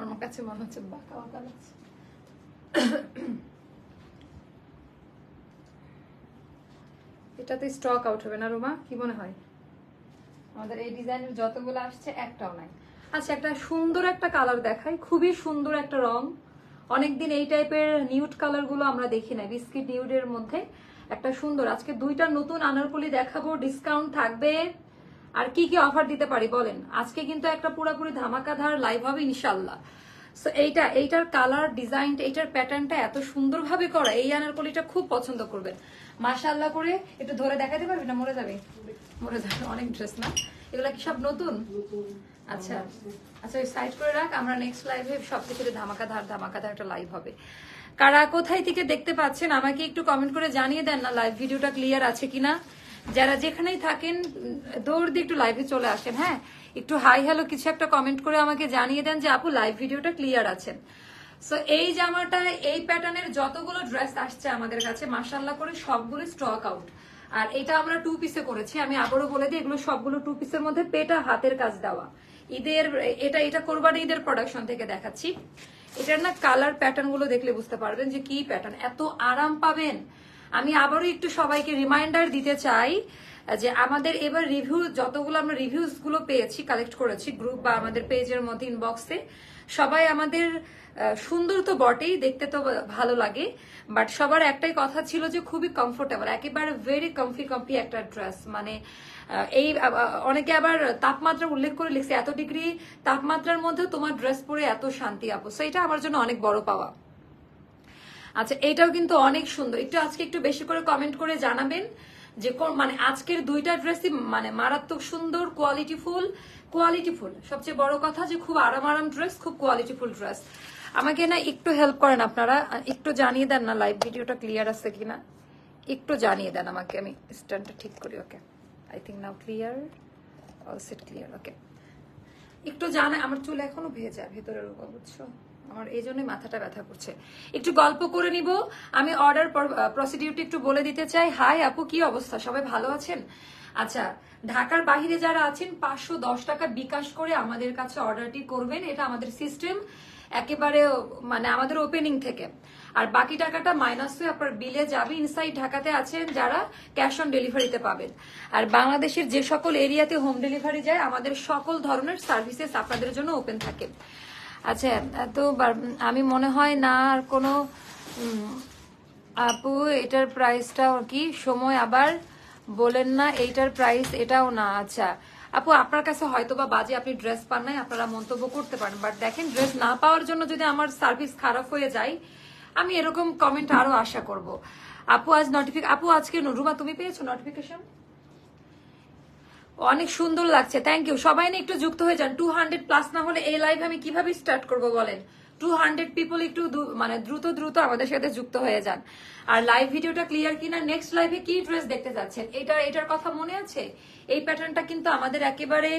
আমার কাছে মনে হচ্ছে বাঁকা বাঁকা লাগছে। এটাতে স্টক আউট হবে না রুমা, কি মনে হয়? আমাদের এই ডিজাইনের যতগুলো আসছে একটাও নাই। আচ্ছা, একটা সুন্দর একটা কালার দেখাই, খুবই সুন্দর একটা রং। অনেকদিন এই টাইপের নিউড কালার গুলো আমরা দেখি না, বিস্কিট নিউডের মধ্যে একটা সুন্দর। আজকে দুইটা নতুন আনারকলি দেখাবো, ডিসকাউন্ট থাকবে। আর কি কি অফার দিতে পারি বলেন? আজকে কিন্তু একটা পুরোপুরি ধামাকাধার লাইভ হবে ইনশাল্লাহ। সো এইটার কালার ডিজাইনটা, এইটার প্যাটার্নটা এত সুন্দরভাবে করা, এই আনারকলিটা খুব পছন্দ করবেন। মাশাআল্লাহ করে একটু ধরে দেখাতে পারবি না? মরে যাবে, মরে যাবে। অনেক ড্রেস না এগুলা, কি সব নতুন? আচ্ছা আচ্ছা, ওই সাইড করে রাখ, আমরা নেক্সট লাইভে সবকিছু ধামাকাধার একটা লাইভ হবে। কারা কোথায় থেকে দেখতে পাচ্ছেন আমাকে একটু কমেন্ট করে জানিয়ে দেন না, লাইভ ভিডিওটা ক্লিয়ার আছে কিনা। যারা যেখানেই থাকেন দৌড় দিয়ে একটু লাইভে চলে আসেন। হ্যাঁ, একটু হাই হ্যালো কিছু একটা কমেন্ট করে আমাকে জানিয়ে দেন যে আপু লাইভ ভিডিওটা ক্লিয়ার আছেন। সো এই জামাটা, এই প্যাটার্নের যতগুলো ড্রেস আসছে আমাদের কাছে মাশাআল্লাহ করে সবগুলো স্টক আউট। আর এটা আমরা 2 পিসে করেছি। আমি আবারও বলে দিই, এগুলো সবগুলো 2 পিসের মধ্যে পেটা হাতের কাজ দেওয়া। ঈদের এটা কোরবানি ঈদের প্রোডাকশন থেকে দেখাচ্ছি। এটার না কালার প্যাটার্ন গুলো দেখলে বুঝতে পারবেন যে কি প্যাটার্ন, এত আরাম পাবেন। আমি আবারও একটু সবাইকে রিমাইন্ডার দিতে চাই যে আমাদের এবার রিভিউ যতগুলো আমরা রিভিউজ গুলো পেয়েছি, কালেক্ট করেছি গ্রুপ বা আমাদের পেজের মধ্যে ইনবক্সে, সবাই আমাদের সুন্দর তো বটেই, দেখতে তো ভালো লাগে, বাট সবার একটাই কথা ছিল যে খুবই কমফোর্টেবল, একেবারে ভেরি কমফি একটা ড্রেস। মানে এই অনেকে আবার তাপমাত্রা উল্লেখ করে লিখছে, এত ডিগ্রি তাপমাত্রার মধ্যে তোমার ড্রেস পরে এত শান্তি আপু। সো এটা আমার জন্য অনেক বড় পাওয়া। আচ্ছা, এটাও কিন্তু অনেক সুন্দর। একটু আজকে একটু বেশি করে কমেন্ট করে জানাবেন যে মানে আজকের দুইটা ড্রেসই মানে মারাত্মক সুন্দর, কোয়ালিটিফুল। সবচেয়ে বড় কথা যে খুব আরাম ড্রেস, খুব কোয়ালিটিফুল ড্রেস। আমাকে না একটু হেল্প করেন আপনারা, একটু জানিয়ে দেন না লাইভ ভিডিওটা ক্লিয়ার আছে কিনা, একটু জানিয়ে দেন আমাকে। আমি স্ট্যান্ডটা ঠিক করি। Okay, I think now clear, all set clear. Okay, একটু জানে, আমার চুল এখনো ভেজা ভেতরের উপর, বুঝছো? আমার এই জন্যই মাথাটা ব্যথা করছে। একটু গল্প করে নিব। আমি অর্ডার প্রসিডিউরটা একটু বলে দিতে চাই। হাই আপু, কি অবস্থা? সবাই ভালো আছেন? আচ্ছা, ঢাকার বাহিরে যারা আছেন 510 টাকা বিকাশ করে আমাদের কাছে অর্ডারটি করবেন। এটা আমাদের সিস্টেম, একেবারে মানে আমাদের ওপেনিং থেকে। আর বাকি টাকাটা মাইনাস হয়ে আপনার বিলে যাবে। ইনসাইড ঢাকাতে আছেন যারা, ক্যাশ অন ডেলিভারিতে পাবেন। আর বাংলাদেশের যে সকল এরিয়াতে হোম ডেলিভারি যায়, আমাদের সকল ধরনের সার্ভিসেস আপনাদের জন্য ওপেন থাকে। আচ্ছা, তো আমি মনে হয় না আর কোনো আপু, এটার প্রাইসটা কি সময় আবার বলেন না, এইটার প্রাইস এটাও না। আচ্ছা আপু, আপনার কাছে হয়তো বা বাজে আপনি ড্রেস পান নাই, আপনারা মন্তব্য করতে পারেন, বাট দেখেন ড্রেস না পাওয়ার জন্য যদি আমার সার্ভিস খারাপ হয়ে যায়, আমি এরকম কমেন্ট আরো আশা করব। আপু আজ আপু আজকে রুমা তুমি পেয়েছো নোটিফিকেশন? অনেক সুন্দর লাগছে, থ্যাংক ইউ। সবাই না একটু যুক্ত হয়ে যান। 200 প্লাস না হলে এই লাইভ আমি কিভাবে স্টার্ট করব বলেন? 200 পিপল একটু মানে দ্রুত আমাদের সাথে যুক্ত হয়ে যান। আর লাইভ ভিডিওটা ক্লিয়ার কিনা, নেক্সট লাইভে কি ড্রেস দেখতে যাচ্ছেন, এটার কথা মনে আছে? এই প্যাটার্নটা কিন্তু আমাদের একেবারে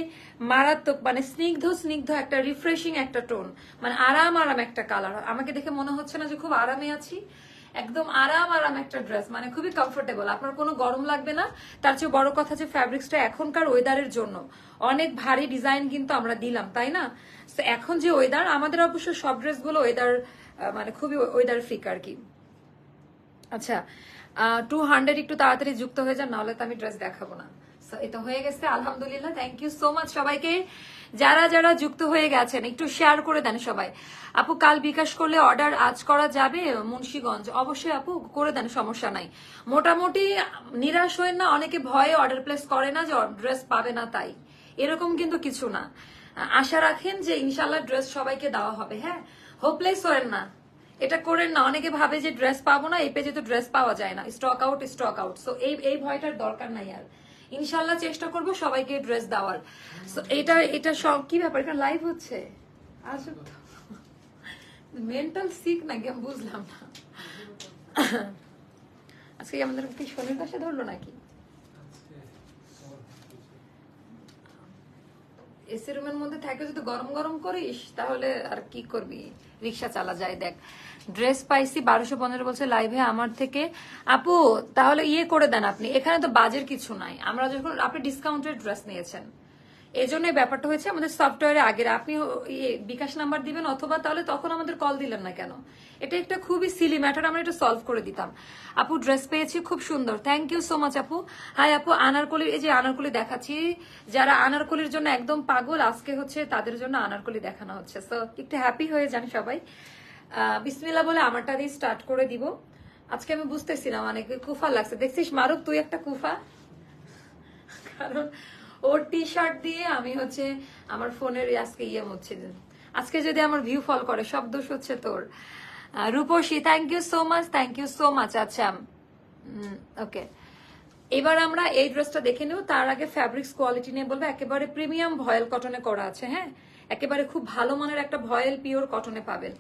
মারাত্মক, মানে স্নিগ্ধ একটা রিফ্রেশিং একটা টোন, মানে আরাম একটা কালার। আমাকে দেখে মনে হচ্ছে না যে খুব আরামে আছি? একদম আরাম একটা ড্রেস, মানে খুবই কমফোর্টেবল, আপনার কোনো গরম লাগবে না। তার চেয়ে বড় কথা যে ফ্যাব্রিক্সটা এখনকার ওয়েদারের জন্য অনেক ভারী ডিজাইন কিন্তু আমরা দিলাম, তাই না? এখন যে ওয়েদার, আমাদের অবশ্য সব ড্রেসগুলো ওয়েদার মানে খুবই ওয়েদার ফ্রিক আর কি। আচ্ছা, 200 একটু তাড়াতাড়ি যুক্ত হয়ে যান, নাহলে তো আমি ড্রেস দেখাবো না। এটা হয়ে গেছে, আলহামদুলিল্লাহ। থ্যাংক ইউ সো মাচ সবাইকে, যারা যুক্ত হয়ে গেছেন একটু শেয়ার করে দেন সবাই। আপু কাল বিকাশ করলে অর্ডার আজ করা যাবে? মুন্সিগঞ্জ, অবশ্যই আপু করে দেন, সমস্যা নাই। মোটামুটি নিরাশ হয়ে না, অনেকে ভয়ে অর্ডার প্লেস করে না যে ড্রেস পাবে না, তাই এরকম কিন্তু কিছু না। আশা রাখেন যে ইনশাল্লাহ ড্রেস সবাইকে দেওয়া হবে। হ্যাঁ, হোপলেস হয়েন না, এটা করেন না। অনেকে ভাবে যে ড্রেস পাবো না, এই পেজে তো ড্রেস পাওয়া যায় না, স্টক আউট। সো এই ভয়টার দরকার নাই আর। ইনশাল্লাহ চেষ্টা করব সবাইকে ড্রেস দেওয়ার। সো এটা সব কি ব্যাপার, এটা লাইভ হচ্ছে? আসলে মেন্টাল সিক নাকি আমি বুঝলাম না। আজকে আমাদের কি শনির পাশে ধরলো নাকি? এসি রুমের মধ্যে থাকে যদি গরম করিস, তাহলে আর কি করবি, রিক্সা চালা যায়। দেখ ড্রেস পাইছি 1215 বলছে লাইভে আমার থেকে। আপু তাহলে ইয়ে করে দেন আপনি, এখানে তো বাজের কিছু নাই। আমরা যখন আপনি ডিসকাউন্টেড ড্রেস নিয়েছেন, এই জন্য এই ব্যাপারটা হয়েছে আমাদের সফটওয়্যারে আগের আপনি বিকাশ নাম্বার দিবেন অথবা তাহলে তখন আমাদের কল দিলেন না কেন? এটা একটা খুবই সিলি ম্যাটার, আমরা এটা সলভ করে দিতাম। আপু ড্রেস পেয়েছি খুব সুন্দর, থ্যাংক ইউ সো মাচ আপু। হাই আপু, আনারকলির এই যে আনারকলি দেখাচ্ছি, যারা আনারকলির জন্য একদম পাগল আজকে হচ্ছে তাদের জন্য আনারকলি দেখানো হচ্ছে, সো একটু হ্যাপি হয়ে যান সবাই। বিসমিল্লাহ বলে আমারটা দিয়ে স্টার্ট করে দিব। আজকে আমি বুঝতেছি না, মানে কুফা লাগছে। দেখছিস মারুক তুই একটা কুফা, কারণ ওর টি শার্ট দিয়ে আমি হচ্ছে আমার ফোনের আজকে হচ্ছে। আজকে যদি আমার ভিউ ফল করে সব দোষ হচ্ছে তোর। Rupsi thank you so much, thank you so much. আচ্ছা ওকে, এবার আমরা এই ড্রেসটা দেখে নেব। তার আগে ফ্যাব্রিক্স কোয়ালিটি নিয়ে বলবো। একেবারে প্রিমিয়াম ভয়েল কটনে করা আছে, হ্যাঁ একেবারে খুব ভালো মানের একটা ভয়েল পিওর কটনে পাবেন।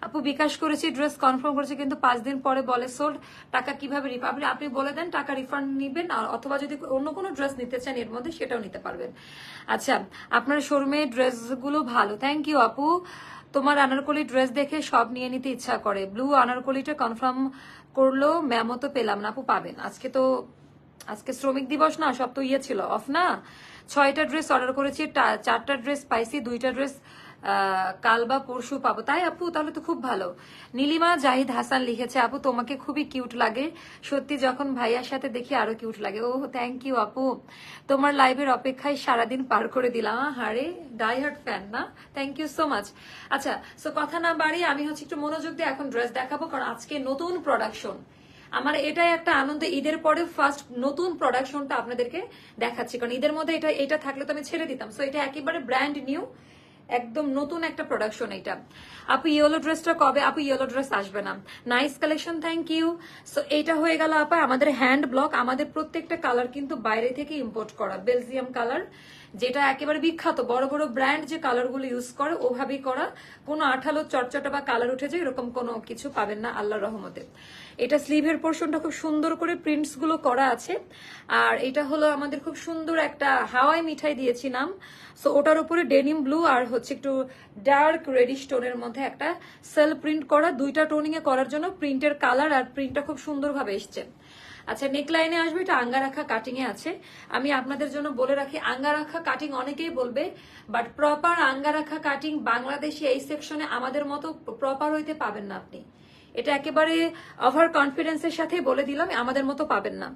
আপু বিকাশ করেছি, ড্রেস কনফার্ম করেছি, কিন্তু 5 দিন পরে বলে সোল্ড, টাকা কিভাবে আপনি বলে দেন টাকা রিফান্ড নিবেন, অথবা যদি অন্য কোনো ড্রেস নিতে চান এর মধ্যে সেটাও নিতে পারবেন। আচ্ছা, আপনার শোরুমে ড্রেসগুলো ভালো, থ্যাংক ইউ আপু। তোমার আনারকলি ড্রেস দেখে সব নিয়ে নিতে ইচ্ছা করে। ব্লু আনারকলিটা কনফার্ম করলো, ম্যামও তো পেলাম না। আপু পাবেন, আজকে শ্রমিক দিবস না, সব তো ছিল অফ না। 6টা ড্রেস অর্ডার করেছি, 4টা ড্রেস পাইছি, 2টা ড্রেস কাল বা পরশু পাবো। তাই আপু, তাহলে তো খুব ভালো। নীলিমা জাহিদ হাসান লিখেছে, আপু তোমাকে খুবই কিউট লাগে, সত্যি যখন ভাইয়ার সাথে দেখি আরো কিউট লাগে। ও থ্যাংক ইউ আপু, তোমার লাইভের অপেক্ষায় সারাদিন পার করে দিলাম। হারে ডাই হার্ট ফ্যান না, থ্যাংক ইউ সো মাচ। আচ্ছা, সো কথা না বাড়িয়ে আমি হচ্ছে একটু মনোযোগ দিয়ে এখন ড্রেস দেখাবো, কারণ আজকে নতুন প্রোডাকশন। আমার এটাই একটা আনন্দ, ঈদের পরে ফার্স্ট নতুন প্রোডাকশনটা আপনাদেরকে দেখাচ্ছি, কারণ ঈদের মধ্যে এটা থাকলে তো আমি ছেড়ে দিতাম। সো এটা একেবারে ব্র্যান্ড নিউ, একদম নতুন একটা প্রোডাকশন এটা। আপু ইয়েলো ড্রেসটা কবে? আপু ইয়েলো ড্রেস আসবে না। Nice collection, thank you. So এইটা হয়ে গেল আপা আমাদের হ্যান্ড ব্লক। আমাদের প্রত্যেকটা কালার কিন্তু বাইরে থেকে ইম্পোর্ট করা, বেলজিয়াম কালার, যেটা একেবারে বিখ্যাত বড় বড় ব্র্যান্ড যে কালারগুলো ইউজ করে ওভাবেই করা। কোনো আঠালো চটচটা বা কালার উঠে যায় এরকম কোনো কিছু পাবেন না আল্লাহর রহমতে। এটা স্লিভের পোর্শনটা খুব সুন্দর করে প্রিন্টস গুলো করা আছে, আর এটা হলো আমাদের খুব সুন্দর একটা হাওয়াই মিঠাই দিয়েছি নাম। সো ওটার উপরে ডেনিম ব্লু আর হচ্ছে একটু ডার্ক রেডিশ টোনের মধ্যে একটা সেল প্রিন্ট করা, 2টা টোনিং এ করার জন্য প্রিন্টের কালার আর প্রিন্টটা খুব সুন্দরভাবে এসছে। আচ্ছা, নেকলাইনে আসবে, এটা আঙ্গারাখা কাটিং এ আছে। আমি আপনাদের জন্য বলে রাখি, আঙ্গারাখা কাটিং অনেকেই বলবে, but proper angrakha cutting Bangladeshi এই সেকশনে আমাদের মতো প্রপার হইতে পাবেন না আপনি। এটা একেবারে ওভার কনফিডেন্সের সাথে বলে দিলাম, আমাদের মতো পাবেন না।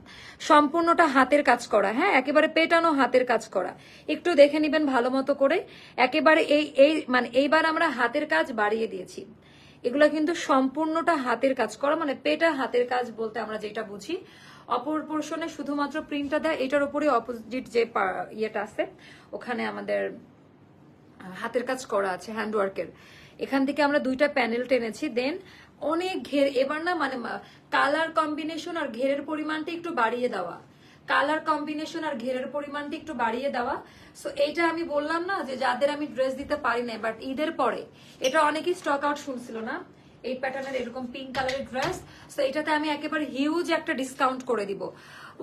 সম্পূর্ণটা হাতের কাজ করা, হ্যাঁ একেবারে পেটানো হাতের কাজ করা, একটু দেখে নিবেন ভালো মতো করে। একেবারে মানে এইবার আমরা হাতের কাজ বাড়িয়ে দিয়েছি। এগুলা কিন্তু সম্পূর্ণটা হাতের কাজ করা, মানে পেটা হাতের কাজ বলতে আমরা যেটা বুঝি। অপর পোর্শনে শুধুমাত্র প্রিন্টটা দেয়, এটার উপরে অপোজিট যে ইয়েটা আছে ওখানে আমাদের হাতের কাজ করা আছে হ্যান্ডওয়ার্কের। এখান থেকে আমরা 2টা প্যানেল টেনেছি, দেন অনেক ঘের। এবার না মানে কালার কম্বিনেশন আর ঘেরের পরিমাণটা একটু বাড়িয়ে দেওয়া, কালার কম্বিনেশন আর ঘেরের পরিমাণটা একটু বাড়িয়ে দেওয়া। সো এইটা আমি বললাম না যে যাদের আমি ড্রেস দিতে পারি না, বাট ঈদের পরে এটা অনেকেই স্টক আউট শুনছিল না, এই প্যাটার্নের এরকম পিঙ্ক কালারের ড্রেস। সো এটাতে আমি একেবারে হিউজ একটা ডিসকাউন্ট করে দিব।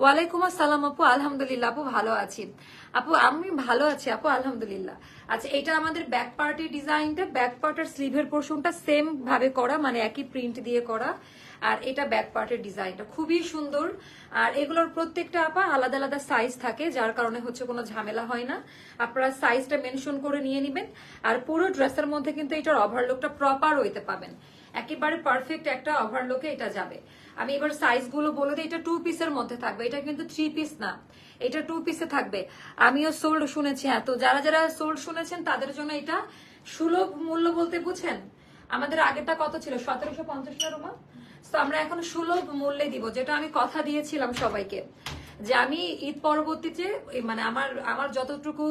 ওয়ালাইকুম আসসালাম আপু, আলহামদুলিল্লাহ আপু ভালো আছি। আপু আমি ভালো আছি আপু, আলহামদুলিল্লাহ। আচ্ছা, এটা আমাদের ব্যাক পার্টের ডিজাইনটা, ব্যাক পার্টের স্লিভের পোর্শনটা সেম ভাবে করা, মানে একই প্রিন্ট দিয়ে করা, আর এটা ব্যাক পার্টের ডিজাইনটা খুবই সুন্দর। আর এগুলোর প্রত্যেকটা আপা আলাদা আলাদা সাইজ থাকে, যার কারণে হচ্ছে কোনো ঝামেলা হয় না। আপনারা সাইজটা মেনশন করে নিয়ে নেবেন। আর পুরো ড্রেসের মধ্যে কিন্তু এটার ওভারলুকটা প্রপার হইতে পাবেন, একেবারে পারফেক্ট একটা ওভারলুকে এটা যাবে। আমি এবার সাইজ গুলো বলে দিই, এটা 2 পিসের মধ্যে থাকবে, এটা কিন্তু 3 পিস না, এটা 2 পিসে থাকবে। আমিও সোল্ড শুনেছি, হ্যাঁ তো যারা যারা সোল্ড শুনেছেন তাদের জন্য এটা সুলভ মূল্য বলতে বুঝেন। আমাদের আগেরটা কত ছিল? 1750 না রুমা? তো আমরা এখন সুলভ মূল্যে দিব, যেটা আমি কথা দিয়েছিলাম সবাইকে যে আমি ঈদ পরবর্তীতে মানে আমার যতটুকু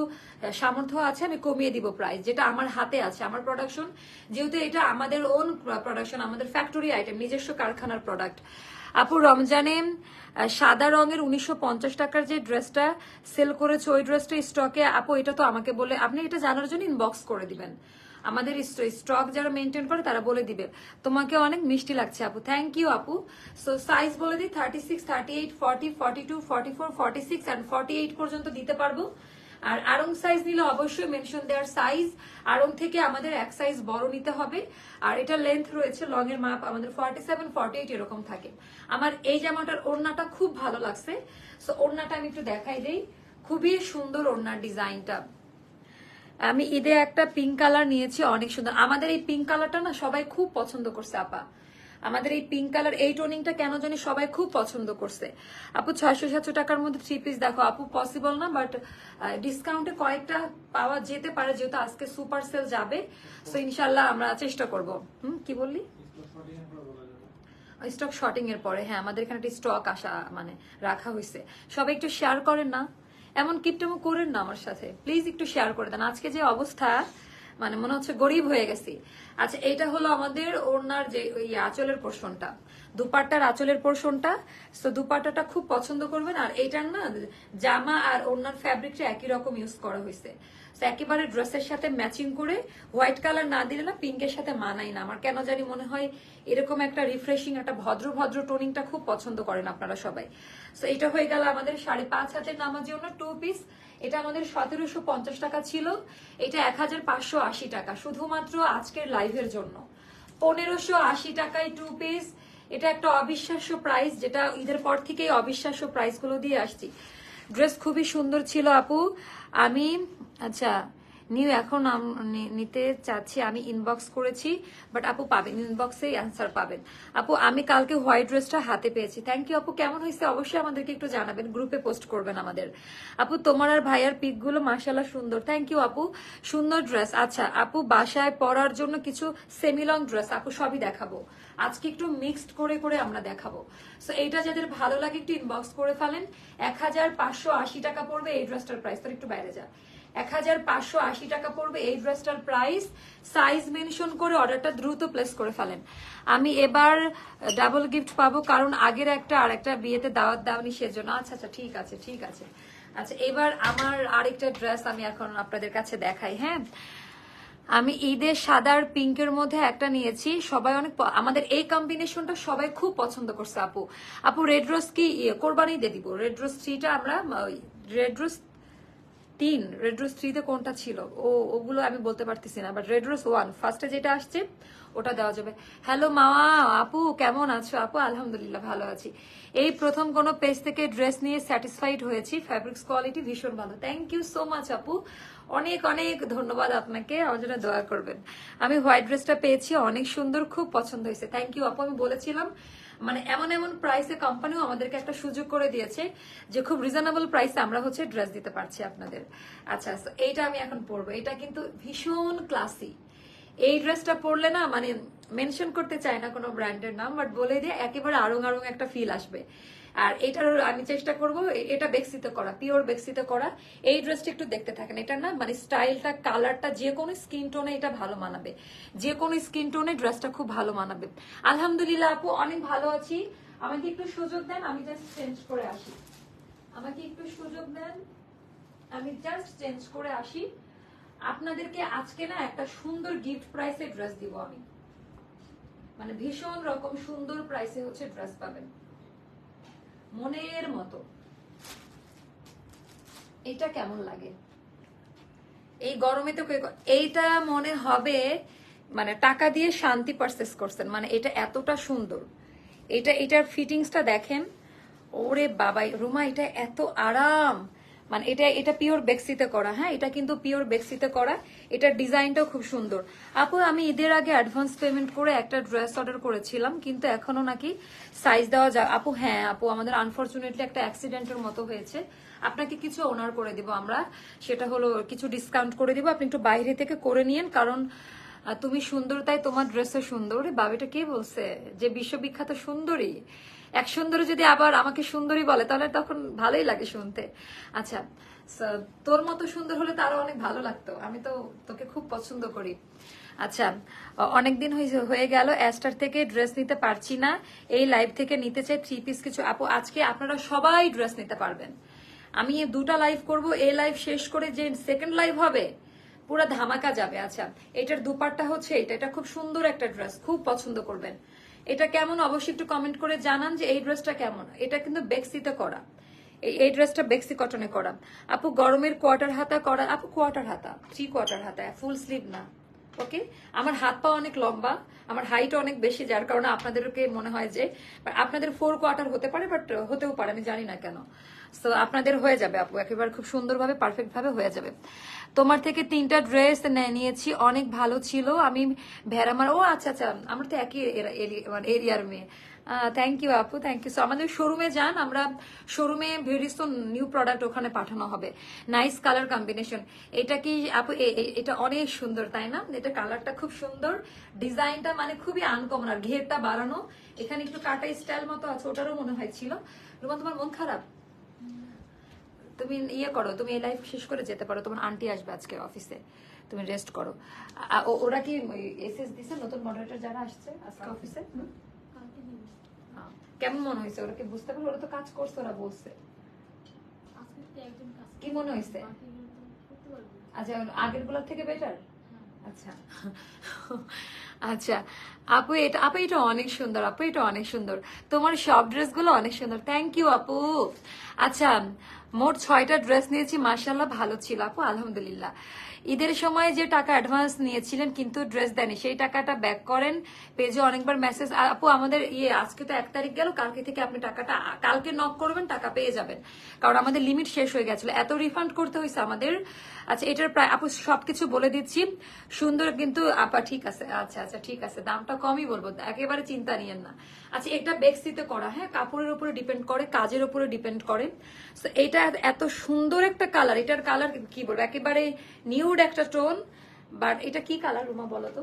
সামর্থ্য আছে আমি কমিয়ে দিব প্রাইস, যেটা আমার হাতে আছে। আমার প্রোডাকশন যেহেতু এটা আমাদের ওন প্রোডাকশন, আমাদের ফ্যাক্টরি আইটেম, নিজস্ব কারখানার প্রোডাক্ট। আপু রমজানে সাদা রঙের 1950 টাকার যে ড্রেসটা সেল করেছে ওই ড্রেসটা স্টকে আপু? এটা তো আমাকে বলে, আপনি এটা জানার জন্য ইনবক্স করে দিবেন, আমাদের স্টক যারা মেনটেন করে তারা বলে দিবে। তোমাকে অনেক মিষ্টি লাগছে আপু, থ্যাংক ইউ আপু। সো সাইজ বলে দিই, 36, 38, 40, 42, 44, 46 এন্ড 48 পর্যন্ত দিতে পারবো। আর আরং সাইজ নিলে অবশ্যই মেনশন দেওয়ার সাইজ, আরং থেকে আমাদের এক সাইজ বড় নিতে হবে। আর এটা লেন্থ রয়েছে, লং এর মাপ আমাদের 47, 48 এরকম থাকে। আমার এই জামাটার ওড়নাটা খুব ভালো লাগছে, সো ওড়নাটা আমি একটু দেখাই দেই। খুবই সুন্দর ওড়নার ডিজাইনটা, আমি ঈদে একটা পিঙ্ক কালার নিয়েছি, অনেক সুন্দর। আমাদের এই পিঙ্ক কালারটা না সবাই খুব পছন্দ করছে আপা। আমাদের এই পিঙ্ক কালার এই টোনিংটা কেন জানি সবাই খুব পছন্দ করছে আপু। 600-700 টাকার মধ্যে 3 পিস দেখো আপু, পসিবল না, বাট ডিসকাউন্টে কয়েকটা পাওয়া যেতে পারে, যেহেতু আজকে সুপার সেল যাবে। সো ইনশাল্লাহ আমরা চেষ্টা করব। কি বললি? স্টক শর্টিং এর পরে, হ্যাঁ আমাদের এখানে একটা স্টক আসা মানে রাখা হয়েছে। সবাই একটু শেয়ার করেন না, এমন কিপটেমো করেন না আমার সাথে, প্লিজ একটু শেয়ার করে দেন। আজকে যে অবস্থা, মানে মনে হচ্ছে গরিব হয়ে গেছি। আচ্ছা, এটা হলো আমাদের ওড়নার যে ওই আঁচলের পোর্শনটা, দুপাট্টার আঁচলের পোর্শনটা। সো দুপাট্টাটা খুব পছন্দ করবেন। আর এইটার না জামা আর ওড়নার ফ্যাব্রিকটা একই রকম ইউজ করা হয়েছে। একেবারে ড্রেসের সাথে ম্যাচিং করে, হোয়াইট কালার না দিলে না পিঙ্কের সাথে মানায় না। আমার কেন জানি মনে হয় এরকম একটা রিফ্রেশিং, একটা ভদ্র ভদ্র টোনিংটা খুব পছন্দ করেন আপনারা সবাই। সো এটা হয়ে গেল আমাদের 5,500 নামাজি ওড়না 2 পিস। এটা আমাদের 1750 টাকা ছিল, এটা 1580 টাকা শুধুমাত্র আজকের লাইভের জন্য। 1580 টাকায় 2 পিস। এটা একটা অবিশ্বাস্য প্রাইস, যেটা ঈদের পর থেকেই অবিশ্বাস্য প্রাইস গুলো দিয়ে আসছি। ড্রেস খুবই সুন্দর ছিল আপু। আমি আচ্ছা নিউ এখন নিতে চাচ্ছি, আমি ইনবক্স করেছি, বাট আপু পাবেন, ইনবক্সেই অ্যান্সার পাবেন আপু। আমি কালকে হোয়াইট ড্রেসটা হাতে পেয়েছি, থ্যাংক ইউ আপু। কেমন হয়েছে অবশ্যই আমাদেরকে একটু জানাবেন, গ্রুপে পোস্ট করবেন আমাদের। আপু তোমার আর ভাইয়ার পিকগুলো মাশাআল্লাহ সুন্দর, থ্যাংক ইউ আপু, সুন্দর ড্রেস। আচ্ছা আপু, বাসায় পরার জন্য কিছু সেমিলং ড্রেস আপু সবই দেখাবো আজকে, একটু মিক্সড করে করে আমরা দেখাবো। সো এইটা যাদের ভালো লাগে একটু ইনবক্স করে ফেলেন। 1580 টাকা পড়বে এই ড্রেসটার প্রাইস। তোর একটু বাইরে যা। 1580 টাকা পড়বে এই ড্রেসটার প্রাইস। সাইজ মেনশন করে অর্ডারটা দ্রুত প্লেস করে ফেলেন। আমি এবার ডাবল গিফট পাবো, কারণ আগের একটা আর একটা বিয়েতে দাওয়াত দাওনি সেজন্য। আচ্ছা আচ্ছা, ঠিক আছে ঠিক আছে। আচ্ছা, এবার আমার আরেকটা ড্রেস আমি এখন আপনাদের কাছে দেখাই। হ্যাঁ, আমি ঈদের সাদার পিঙ্কের মধ্যে একটা নিয়েছি, সবাই অনেক আমাদের এই কম্বিনেশনটা সবাই খুব পছন্দ করছে আপু। আপু রেড রোজ কি কোরবানি দিয়ে দিব? রেড রোজ 3টা আমরা, রেড রোজ 3, রেড রোজ 3তে কোনটা ছিল ওগুলো আমি বলতে পারতেছি না, বাট রেড রোজ 1 ফার্স্টে যেটা আসছে ওটা দেওয়া যাবে। হ্যালো মামা, আপু কেমন আছো? আপু আলহামদুলিল্লাহ ভালো আছি। এই প্রথম কোনো পেজ থেকে ড্রেস নিয়ে স্যাটিসফাইড হয়েছি, ফ্যাব্রিক্স কোয়ালিটি ভীষণ ভালো। থ্যাংক ইউ সো মাচ আপু, অনেক অনেক ধন্যবাদ আপনাকে, আমার জন্য দোয়া করবেন। আমি হোয়াইট ড্রেসটা পেয়েছি, অনেক সুন্দর, খুব পছন্দ হয়েছে। থ্যাংক ইউ আপু। আমি বলেছিলাম মানে এমন এমন প্রাইসে কোম্পানিও আমাদেরকে একটা সুযোগ করে দিয়েছে যে খুব রিজনেবল প্রাইসে আমরা হচ্ছে ড্রেস দিতে পারছি আপনাদের। আচ্ছা, এইটা আমি এখন পরবো, এটা কিন্তু ভীষণ ক্লাসি। এই ড্রেসটা পরলে না মানে মেনশন করতে চাই না কোনো ব্র্যান্ডের নাম, বাট বলে দিয়ে একেবারে আড়ং আড়ং একটা ফিল আসবে। আর এটার আমি চেষ্টা করব, এটা বেক্সিত করা, পিওর বেক্সিত করা। এই ড্রেসটা একটু দেখতে থাকেন, এটা না মানে স্টাইলটা, কালারটা যে কোনো স্কিন টোনে এটা ভালো মানাবে, যে কোনো স্কিন টোনে ড্রেসটা খুব ভালো মানাবে। আলহামদুলিল্লাহ আপু, অনেক ভালো আছি। আমাকে একটু সুযোগ দেন, আমি জাস্ট চেঞ্জ করে আসি। আমাকে একটু সুযোগ দেন, আমি জাস্ট চেঞ্জ করে আসি। আপনাদেরকে আজকে না একটা সুন্দর গিফট প্রাইসে ড্রেস দিব আমি, মানে ভীষণ রকম সুন্দর প্রাইসে হচ্ছে ড্রেস পাবেন মনের মতো। এটা কেমন লাগে এই গরমে? তো এইটা মনে হবে মানে টাকা দিয়ে শান্তি পারচেস করছেন, মানে এটা এতটা সুন্দর। এটার ফিটিংসটা দেখেন, ওরে বাবাই রুমা, এটা এত আরাম। মানে এটা পিওর বেক্সিতে করা। হ্যাঁ, এটা কিন্তু পিওর বেক্সিতে করা। এটার ডিজাইনটাও খুব সুন্দর। আপু আমি ঈদের আগে অ্যাডভান্স পেমেন্ট করে একটা ড্রেস অর্ডার করেছিলাম, কিন্তু এখনো নাকি সাইজ দেওয়া যায়। আপু হ্যাঁ আপু, আমাদের আনফরচুনেটলি একটা অ্যাক্সিডেন্টের মতো হয়েছে, আপনাকে কিছু অনার করে দিব আমরা, সেটা হলো কিছু ডিসকাউন্ট করে দিব, আপনি একটু বাইরে থেকে করে নিয়েন, কারণ তুমি সুন্দর তাই তোমার ড্রেসও সুন্দর। বাবিটা কে বলছে যে বিশ্ববিখ্যাত সুন্দরী? এক সুন্দরী যদি আবার আমাকে সুন্দরী বলে তাহলে তখন ভালোই লাগে শুনতে। আচ্ছা, তোর মতো সুন্দর হলে তো আরো অনেক ভালো লাগতো, আমি তো তোকে খুব পছন্দ করি। আচ্ছা, অনেকদিন হয়ে গেল অ্যাস্টার থেকে ড্রেস নিতে পারছি না, এই লাইভ থেকে নিতে চাই 3 পিস কিছু। আপু আজকে আপনারা সবাই ড্রেস নিতে পারবেন। আমি 2টা লাইভ করব, এই লাইভ শেষ করে যে সেকেন্ড লাইভ হবে পুরো ধামাকা যাবে। আচ্ছা, এটার দুপাট্টা হচ্ছে এটা খুব সুন্দর একটা ড্রেস, খুব পছন্দ করবেন। এটা কেমন অবশ্যই একটু কমেন্ট করে জানান যে এই ড্রেসটা কেমন। এটা কিন্তু বেক্সিতে করা, এই ড্রেসটা বেক্সি কটনে করা। আপু গরমের কোয়ার্টার হাতা করা? আপু কোয়ার্টার হাতা, 3 কোয়ার্টার হাতা, ফুল স্লিভ না। ওকে, আমার হাত পা অনেক লম্বা, আমার হাইট অনেক বেশি, যার কারণে আপনাদেরকে মনে হয় যে আপনাদের 4 কোয়ার্টার হতে পারে, বাট হতেও পারে, আমি জানি না কেন। সো আপনাদের হয়ে যাবে আপু, একেবারে খুব সুন্দরভাবে পারফেক্ট ভাবে হয়ে যাবে। তোমার থেকে 3টা ড্রেস নিয়েছি, অনেক ভালো ছিল। আমি ভেড়ামার, ও আচ্ছা আচ্ছা, আমরা তো একই এরিয়ার মেয়ে। থ্যাংক ইউ আপু, থ্যাংক ইউ। সো আমাদের শোরুমে যান, আমরা শোরুমে ভেরি সুন নিউ প্রোডাক্ট ওখানে পাঠানো হবে। Nice colour combination. এটা কি আপু, এটা অনেক সুন্দর তাই না? এটা কালারটা খুব সুন্দর, ডিজাইনটা মানে খুবই আনকমন, আর ঘেরটা বাড়ানো, এখানে একটু কাটা স্টাইল মতো আছে, ওটারও মনে হয় ছিল। রুমা তোমার মন খারাপ? তুমি ইয়ে করো, তুমি এই লাইফ শেষ করে যেতে পারো, তোমার আন্টি আসবে আজকে অফিসে, তুমি রেস্ট করো। ওরা কি এসএস দিছে নতুন মডারেটর যারা আসছে আজকে অফিসে? কেমন মনে হয়েছে? ওরা কি বুঝতে পারলো? ওরা তো কাজ করছে, ওরা বলছে। কি মনে হয়েছে? আচ্ছা, আগের গুলোর থেকে বেটার? আচ্ছা আচ্ছা আপু, এটা অনেক সুন্দর আপু, এটা অনেক সুন্দর, তোমার সব ড্রেস গুলো অনেক সুন্দর। থ্যাংক ইউ আপু। আচ্ছা, মোট 6টা ড্রেস নিয়েছি, মাশাআল্লাহ ভালো ছিল আপু, আলহামদুলিল্লাহ। ঈদের সময় যে টাকা অ্যাডভান্স নিয়েছিলেন কিন্তু ড্রেস দেননি, সেই টাকাটা ব্যাক করেন। পেজে অনেকবার মেসেজ, আপু আমাদের আজকে তো 1 তারিখ গেল, কালকে থেকে আপনি টাকাটা, কালকে নক করবেন, টাকা পেয়ে যাবেন, কারণ আমাদের লিমিট শেষ হয়ে গেছিল, এত রিফান্ড করতে হয়েছে আমাদের। আচ্ছা, এটার প্রায় আপু সবকিছু বলে দিচ্ছি, সুন্দর কিন্তু আপা, ঠিক আছে, আচ্ছা আচ্ছা ঠিক আছে, দামটা কমই বলবো, একেবারে চিন্তা নিয়েন না। আচ্ছা, এটা বেক্সিতে করা, হ্যাঁ, কাপড়ের উপরে ডিপেন্ড করে, কাজের উপরে ডিপেন্ড করে। তো এটা এত সুন্দর একটা কালার, এটার কালার কি বলবো, একেবারে নিউড একটা টোন। বাট এটা কি কালার রুমা বলো তো?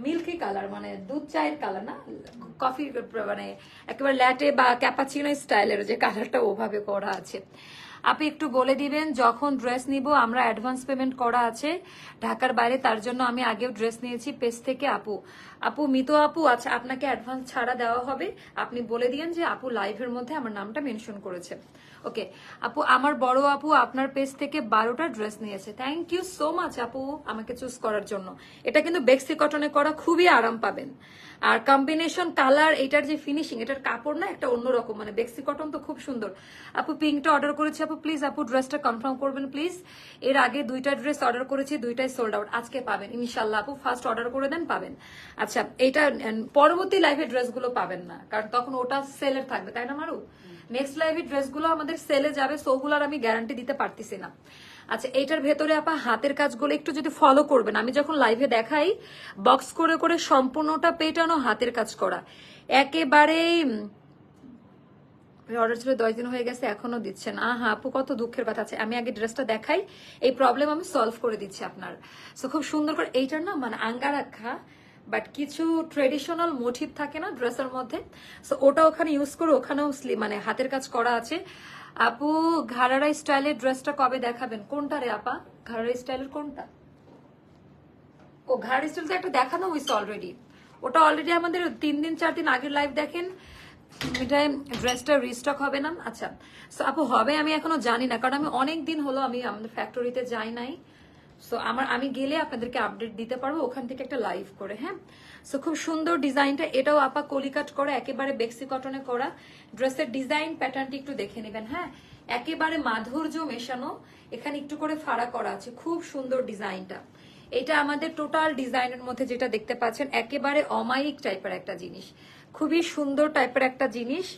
মিল্কি কালার, মানে দুধ চায়ের কালার না, কফি, মানে একেবারে ল্যাটে বা ক্যাপাচিনো স্টাইলের যে কালারটা ওভাবে করা আছে। আপনি একটু বলে দিবেন, যখন ড্রেস নিব আমরা অ্যাডভান্স পেমেন্ট করা আছে ঢাকার বাইরে, তার জন্য আমি আগেও ড্রেস নিয়েছি পেজ থেকে। আপু মিতু আপু, আচ্ছা আপনাকে অ্যাডভান্স ছাড়া দেওয়া হবে, আপনি বলে দিয়েন যে আপু লাইভের মধ্যে আমার নামটা মেনশন করেছে। ওকে আপু, আমার বড় আপু আপনার পেজ থেকে 12টা ড্রেস নিয়েছে, থ্যাংক ইউ সো মাচ আপু আমাকে চুজ করার জন্য। এটা কিন্তু বেক্সি কটনে করা, খুবই আরাম পাবেন, আর কম্বিনেশন কালার, এটার যে ফিনিশিং, এটার কাপড় না একটা অন্যরকম, মানে বেক্সি কটন তো খুব সুন্দর। আপু পিঙ্কটা অর্ডার করেছি আপু, প্লিজ আপু ড্রেসটা কনফার্ম করবেন প্লিজ। এর আগে 2টা ড্রেস অর্ডার করেছি, 2টাই সোল্ড আউট, আজকে পাবেন ইনশাল্লাহ আপু, ফার্স্ট অর্ডার করে দেন পাবেন। আচ্ছা, এটা পরবর্তী লাইভে ড্রেসগুলো পাবেন না, কারণ তখন ওটা সেলের থাকবে, তাই না মারু? নেক্সট লাইভে ড্রেসগুলো আমাদের সেলে যাবে, সোগুলার আমি গ্যারান্টি দিতে পারতেছি না। আচ্ছা, এইটার ভেতরে আপা হাতের কাজগুলো একটু যদি ফলো করবেন, আমি যখন লাইভে দেখাই বক্স করে করে সম্পূর্ণটা পেটানো হাতের কাজ করা, একেবারেই। অর্ডার ছিল 10 দিন হয়ে গেছে, এখনো দিচ্ছেন, হ্যাঁ আপু কত দুঃখের কথা আছে। আমি আগে ড্রেসটা দেখাই, এই প্রবলেম আমি সলভ করে দিচ্ছি আপনার। সো খুব সুন্দর করে, এইটার না মানে আঙ্গা রাখা, বাট কিছু ট্রেডিশনাল মোটিভ থাকে না ড্রেসের মধ্যে, সো ওটা ওখানে ইউজ করে, ওখানেও মানে হাতের কাজ করা আছে। আপু ঘাড়ারা স্টাইলের ড্রেসটা কবে দেখাবেন? কোনটা রে আপা, ঘাড়ারা স্টাইলের কোনটা? ও ঘাড়ারা স্টাইল তো একটা দেখানো হয়েছে অলরেডি, ওটা অলরেডি আমাদের 3 দিন 4 দিন আগের লাইভ দেখেন, এটা ড্রেসটা রিস্টক হবে না। আচ্ছা, সো আপু হবে আমি এখনো জানি না, কারণ আমি অনেক দিন হলো আমি আমাদের ফ্যাক্টরিতে যাই নাই। সো আমি গেলে আপনাদেরকে আপডেট দিতে পারবো ওখান থেকে একটা লাইভ করে, হ্যাঁ। সো খুব সুন্দর ডিজাইনটা, এটাও আপা কলিকাট করা, একেবারে বেক্সি কটনে করা। ড্রেসের ডিজাইন প্যাটার্নটি একটু দেখে নেবেন, হ্যাঁ, একেবারে মাধুর্য মেশানো, এখানে একটু করে ফাড়া করা আছে, খুব সুন্দর ডিজাইনটা। এটা আমাদের টোটাল ডিজাইনের মধ্যে যেটা দেখতে পাচ্ছেন, একেবারে অমায়িক টাইপের একটা জিনিস, খুবই সুন্দর টাইপের একটা জিনিস,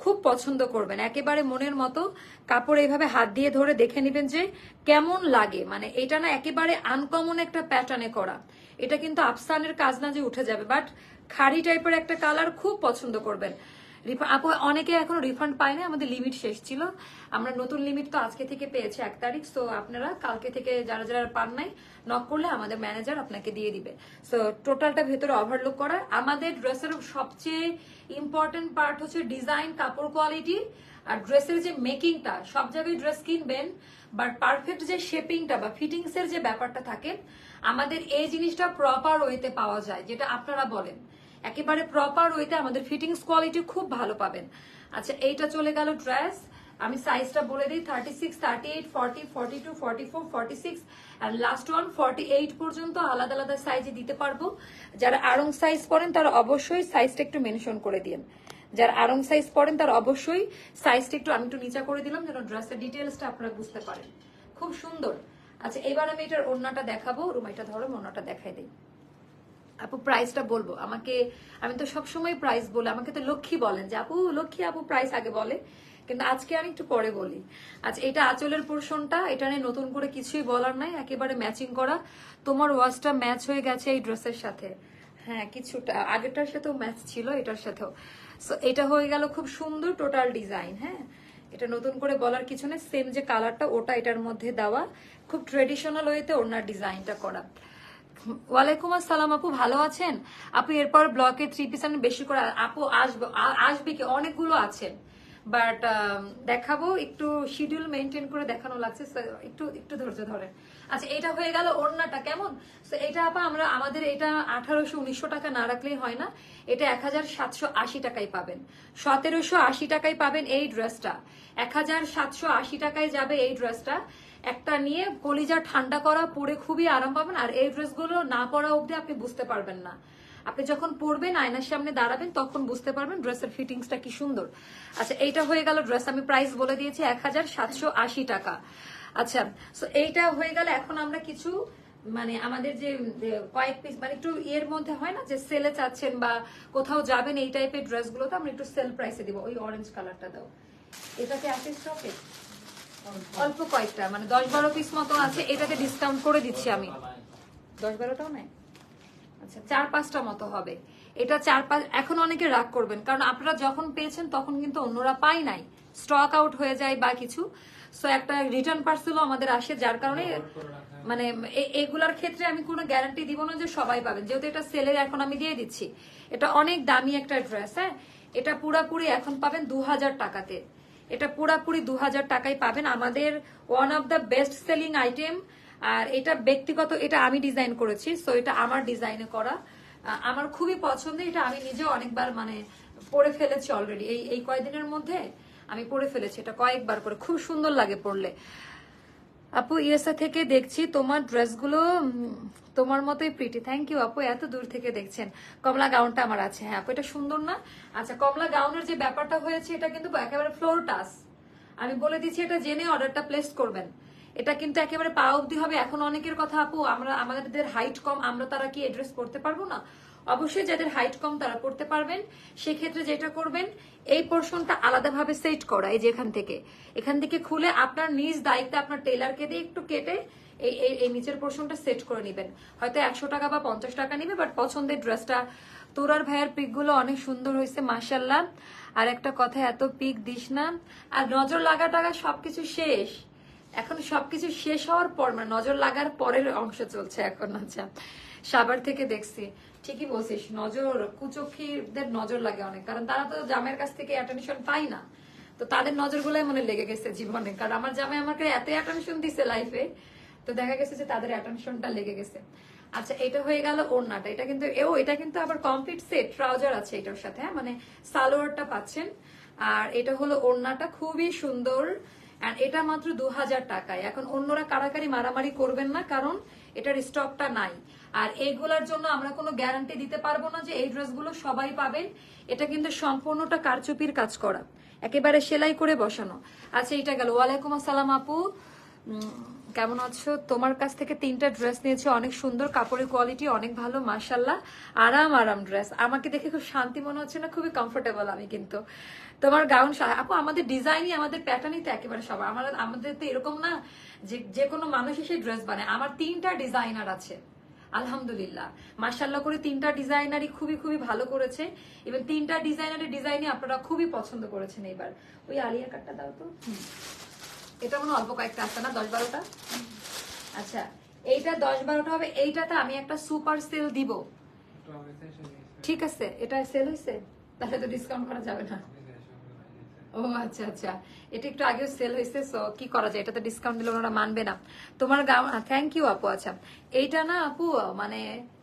খুব পছন্দ করবেন, একেবারে মনের মতো। কাপড় এইভাবে হাত দিয়ে ধরে দেখে নেবেন যে কেমন লাগে, মানে এটা না একেবারে আনকমন একটা প্যাটার্নে করা, এটা কিন্তু আফসানের কাজ না যে উঠে যাবে, বাট খাড়ি টাইপের একটা কালার, খুব পছন্দ করবেন। আপু অনেকে এখনো রিফান্ড পায়নি, আমাদের লিমিট শেষ ছিল, আমরা নতুন লিমিট তো আজকে থেকে পেয়েছি 1 তারিখ। সো আপনারা কালকে থেকে যারা যারা পান নাই, নক করলে আমাদের ম্যানেজার আপনাকে দিয়ে দিবে। সো টোটালটা ভেতরে ওভারলুক করা। আমাদের ড্রেসের সবচেয়ে ইম্পর্টেন্ট পার্ট হচ্ছে ডিজাইন, কাপড় কোয়ালিটি, আর ড্রেসের যে মেকিংটা। সব জায়গায় ড্রেস কিনবেন, বাট পারফেক্ট যে শেপিংটা বা ফিটিংস এর যে ব্যাপারটা থাকে, আমাদের এই জিনিসটা প্রপার ওয়েতে পাওয়া যায়, যেটা আপনারা বলেন একেবারে প্রপার ওয়েতে আমাদের ফিটিংস কোয়ালিটি খুব ভালো পাবেন। আচ্ছা, এইটা চলে গেল ড্রেস, আমি সাইজটা বলে দিই, 36, 38, 40, 42, 44, 46 আর লাস্ট ওয়ান 48 পর্যন্ত আলাদা আলাদা সাইজে দিতে পারবো। যারা আড়ং সাইজ পরেন তারা অবশ্যই সাইজটা একটু মেনশন করে দিন, যারা আড়ং সাইজ পরেন তারা অবশ্যই সাইজটা একটু, আমি একটু নিচা করে দিলাম যেন ড্রেসের ডিটেলসটা আপনারা বুঝতে পারেন, খুব সুন্দর। আচ্ছা, এবার আমি এটার ওড়নাটা দেখাবো, রুমাইটা ধরো, ওড়নাটা দেখাই দিই। আপু প্রাইসটা বলবো, আমি তো সবসময় প্রাইস বলে, আমাকে তো লক্ষ্মী বলেন যে আপু লক্ষ্মী, আপু প্রাইস আগে বলে, কিন্তু আজকে আমি একটু পরে বলি। আচ্ছা, এটা আঁচলের পোর্শনটা, এটা নিয়ে নতুন করে কিছুই বলার নাই, একেবারে ম্যাচিং করা। তোমার ওয়াচটা ম্যাচ হয়ে গেছে এই ড্রেসের সাথে। হ্যাঁ, কিছুটা আগেরটার সাথেও ম্যাচ ছিল, এটার সাথেও। সো এটা হয়ে গেল খুব সুন্দর টোটাল ডিজাইন। হ্যাঁ, এটা নতুন করে বলার কিছু নেই, সেম যে কালারটা ওটা এটার মধ্যে দেওয়া, খুব ট্রেডিশনাল ওয়েতে ওনার ডিজাইনটা করা। ওয়ালাইকুম আসসালাম আপু, ভালো আছেন আপু? এরপর ব্লকে 3 পিস আমি বেশি করে আপু আসবে কি, অনেকগুলো আছে, বাট দেখাবো, একটু শিডিউল মেনটেন করে দেখানো লাগছে, একটু একটু ধৈর্য ধরেন। আচ্ছা, এটা হয়ে গেল ওড়নাটা কেমন। এটা আপা আমরা আমাদের এটা 1800-1900 টাকা না রাখলেই হয় না, এটা 1780 টাকায় পাবেন, 1780 টাকায় পাবেন এই ড্রেসটা, 1780 টাকায় যাবে এই ড্রেসটা। একটা নিয়ে কলিজা ঠান্ডা করা, পরে খুবই আরাম পাবেন। আর এই ড্রেসগুলো না পরা অবধি আপনি বুঝতে পারবেন না, আপনি যখন পরবেন আয়নার সামনে দাঁড়াবেন তখন বুঝতে পারবেন ড্রেসের ফিটিংসটা কি সুন্দর। আচ্ছা, এইটা হয়ে গেল ড্রেস, আমি প্রাইস বলে দিয়েছি 1780 টাকা। আচ্ছা, সো এইটা হয়ে গেল। এখন আমরা কিছু মানে আমাদের যে কয়েক পিস মানে একটু এর মধ্যে হয় না যে সেলে চাচ্ছেন বা কোথাও যাবেন এই টাইপের ড্রেসগুলোতে আমরা একটু সেল প্রাইসে দিব। ওই অরেঞ্জ কালারটা দাও, এটাকে আছে স্টকে অল্প কয়েকটা, মানে 10-12 পিস মতো আছে, এটাতে ডিসকাউন্ট করে দিচ্ছি আমি। 10-12টাও নাই, আচ্ছা 4-5টা মতো হবে। এটা 4-5, এখন অনেকে রাগ করবেন কারণ আপনারা যখন পেয়েছেন তখন কিন্তু অন্যরা পাই নাই, স্টক আউট হয়ে যায় বা কিছু। সো একটা রিটার্ন পার্সেলও আমাদের আসে, যার কারণে মানে এগুলার ক্ষেত্রে আমি কোনো গ্যারান্টি দিব না যে সবাই পাবেন, যেহেতু এটা সেলের এখন আমি দিয়ে দিচ্ছি। এটা অনেক দামি একটা ড্রেস। হ্যাঁ, এটা পুরাপুরি এখন পাবেন 2000 টাকাতে, এটা পুরাপুরি 2000 টাকায় পাবেন, আমাদের one of the best selling item. আর এটা ব্যক্তিগত, এটা আমি ডিজাইন করেছি, সো এটা আমার ডিজাইনে করা, আমার খুবই পছন্দের। এটা আমি নিজেও অনেকবার মানে পরে ফেলেছি অলরেডি, এই কয়েকদিনের মধ্যে আমি পরে ফেলেছি এটা কয়েকবার করে, খুব সুন্দর লাগে পরলে। আপু ইউএসএ থেকে দেখছি, তোমার ড্রেসগুলো তোমার মতোই প্রিটি। থ্যাংক ইউ আপু, এত দূর থেকে দেখছেন। কমলা গাউনটা আমার আছে। হ্যাঁ আপু, এটা সুন্দর না? আচ্ছা, কমলা গাউনের যে ব্যাপারটা হয়েছে, এটা কিন্তু একেবারে ফ্লোর টাচ, আমি বলে দিচ্ছি, এটা জেনে অর্ডারটা প্লেস করবেন। এটা কিন্তু একেবারে পা অবধি হবে। এখন অনেকের কথা আপু, আমাদের হাইট কম, আমরা তারা কি এড্রেস করতে পারবো না? অবশ্যই যাদের হাইট কম তারা পড়তে পারবেন। সেক্ষেত্রে যেটা করবেন, এই পোর্শনটা আলাদাভাবে সেট করা, এই যে এখান থেকে খুলে আপনার নিজ দায়িত্বে আপনার টেলারকে দিয়ে একটু কেটে এই নিচের পোর্শনটা সেট করে নেবেন। হয়তো 100 টাকা বা 50 টাকা নিবে, বাট পছন্দের ড্রেসটা। তোরার ভাইয়ের পিকগুলো অনেক সুন্দর হয়েছে মাশাল্লাহ। আর একটা কথা, এত পিক দিস না। আর নজর লাগা টাগা সবকিছু শেষ, এখন সবকিছু শেষ হওয়ার পর, মানে নজর লাগার পরের অংশ চলছে এখন। আচ্ছা, সাবার থেকে দেখছি, ঠিকই বলছিস, নজর কুচক্ষীদের নজর লাগে অনেক, কারণ তারা তো জামের কাছ থেকে অ্যাটেনশন পায় না, তো তাদের নজরগুলাই মনে লেগে গেছে জীবনে। কারণ আমার জামাই আমাকে এত অ্যাটেনশন দিছে লাইফে, তো দেখা গেছে যে তাদের অ্যাটেনশনটা লেগে গেছে। আচ্ছা, এটা হয়ে গেল ওড়নাটা। এটা কিন্তু আবার কমপ্লিট সেট ট্রাউজার আছে এটার সাথে। হ্যাঁ, মানে সালোয়ারটা পাচ্ছেন, আর এটা হলো ওড়নাটা, খুবই সুন্দর। আর এটা মাত্র 2000 টাকায়। এখন অন্যরা কারাকারি মারামারি করবেন না, কারণ এটার স্টকটা নাই। আর এইগুলোর জন্য আমরা কোনো গ্যারান্টি দিতে পারবো না যে এই ড্রেসগুলো সবাই পাবেন। এটা কিন্তু সম্পূর্ণটা কারচুপির কাজ করা, একেবারে সেলাই করে বসানো। আচ্ছা, এটা গেল। ওয়ালাইকুম আসসালাম আপু, কেমন আছো? তোমার কাছ থেকে 3টা ড্রেস নিয়েছি, অনেক সুন্দর, কাপড়ের কোয়ালিটি অনেক ভালো মাশাল্লাহ। আরাম ড্রেস, আমাকে দেখে খুব শান্তি মনে হচ্ছে না? খুবই কমফোর্টেবল আমি কিন্তু। তোমার গাউন আপু, আমাদের ডিজাইনই আমাদের প্যাটার্নই তো একেবারে সব, আমাদের তো এরকম না যে কোনো মানুষ এসে ড্রেস বানায়। আমার 3টা ডিজাইনার আছে আলহামদুলিল্লাহ, মাশাল্লাহ করে 3টা ডিজাইনারই খুবই ভালো করেছে, এবং 3টা ডিজাইনারের ডিজাইনই আপনারা খুবই পছন্দ করেছেন। এবার ওই আলিয়া কাটটা দাও তো, এটা মনে অল্প কয়েকটা আছে না, 10-12টা। আচ্ছা, এইটা 10-12টা হবে। এইটাতে আমি একটা সুপার সেল দিব, ঠিক আছে? এটা সেল হয়েছে, তাহলে তো ডিসকাউন্ট করা যাবে না। ও আচ্ছা, এটা একটু আগেও সেল হয়েছে, সো কি করা যায়, এটাতে ডিসকাউন্ট দিলে ওনারা মানবে না। তোমার থ্যাংক ইউ আপু। আচ্ছা, এইটা না আপু, মানে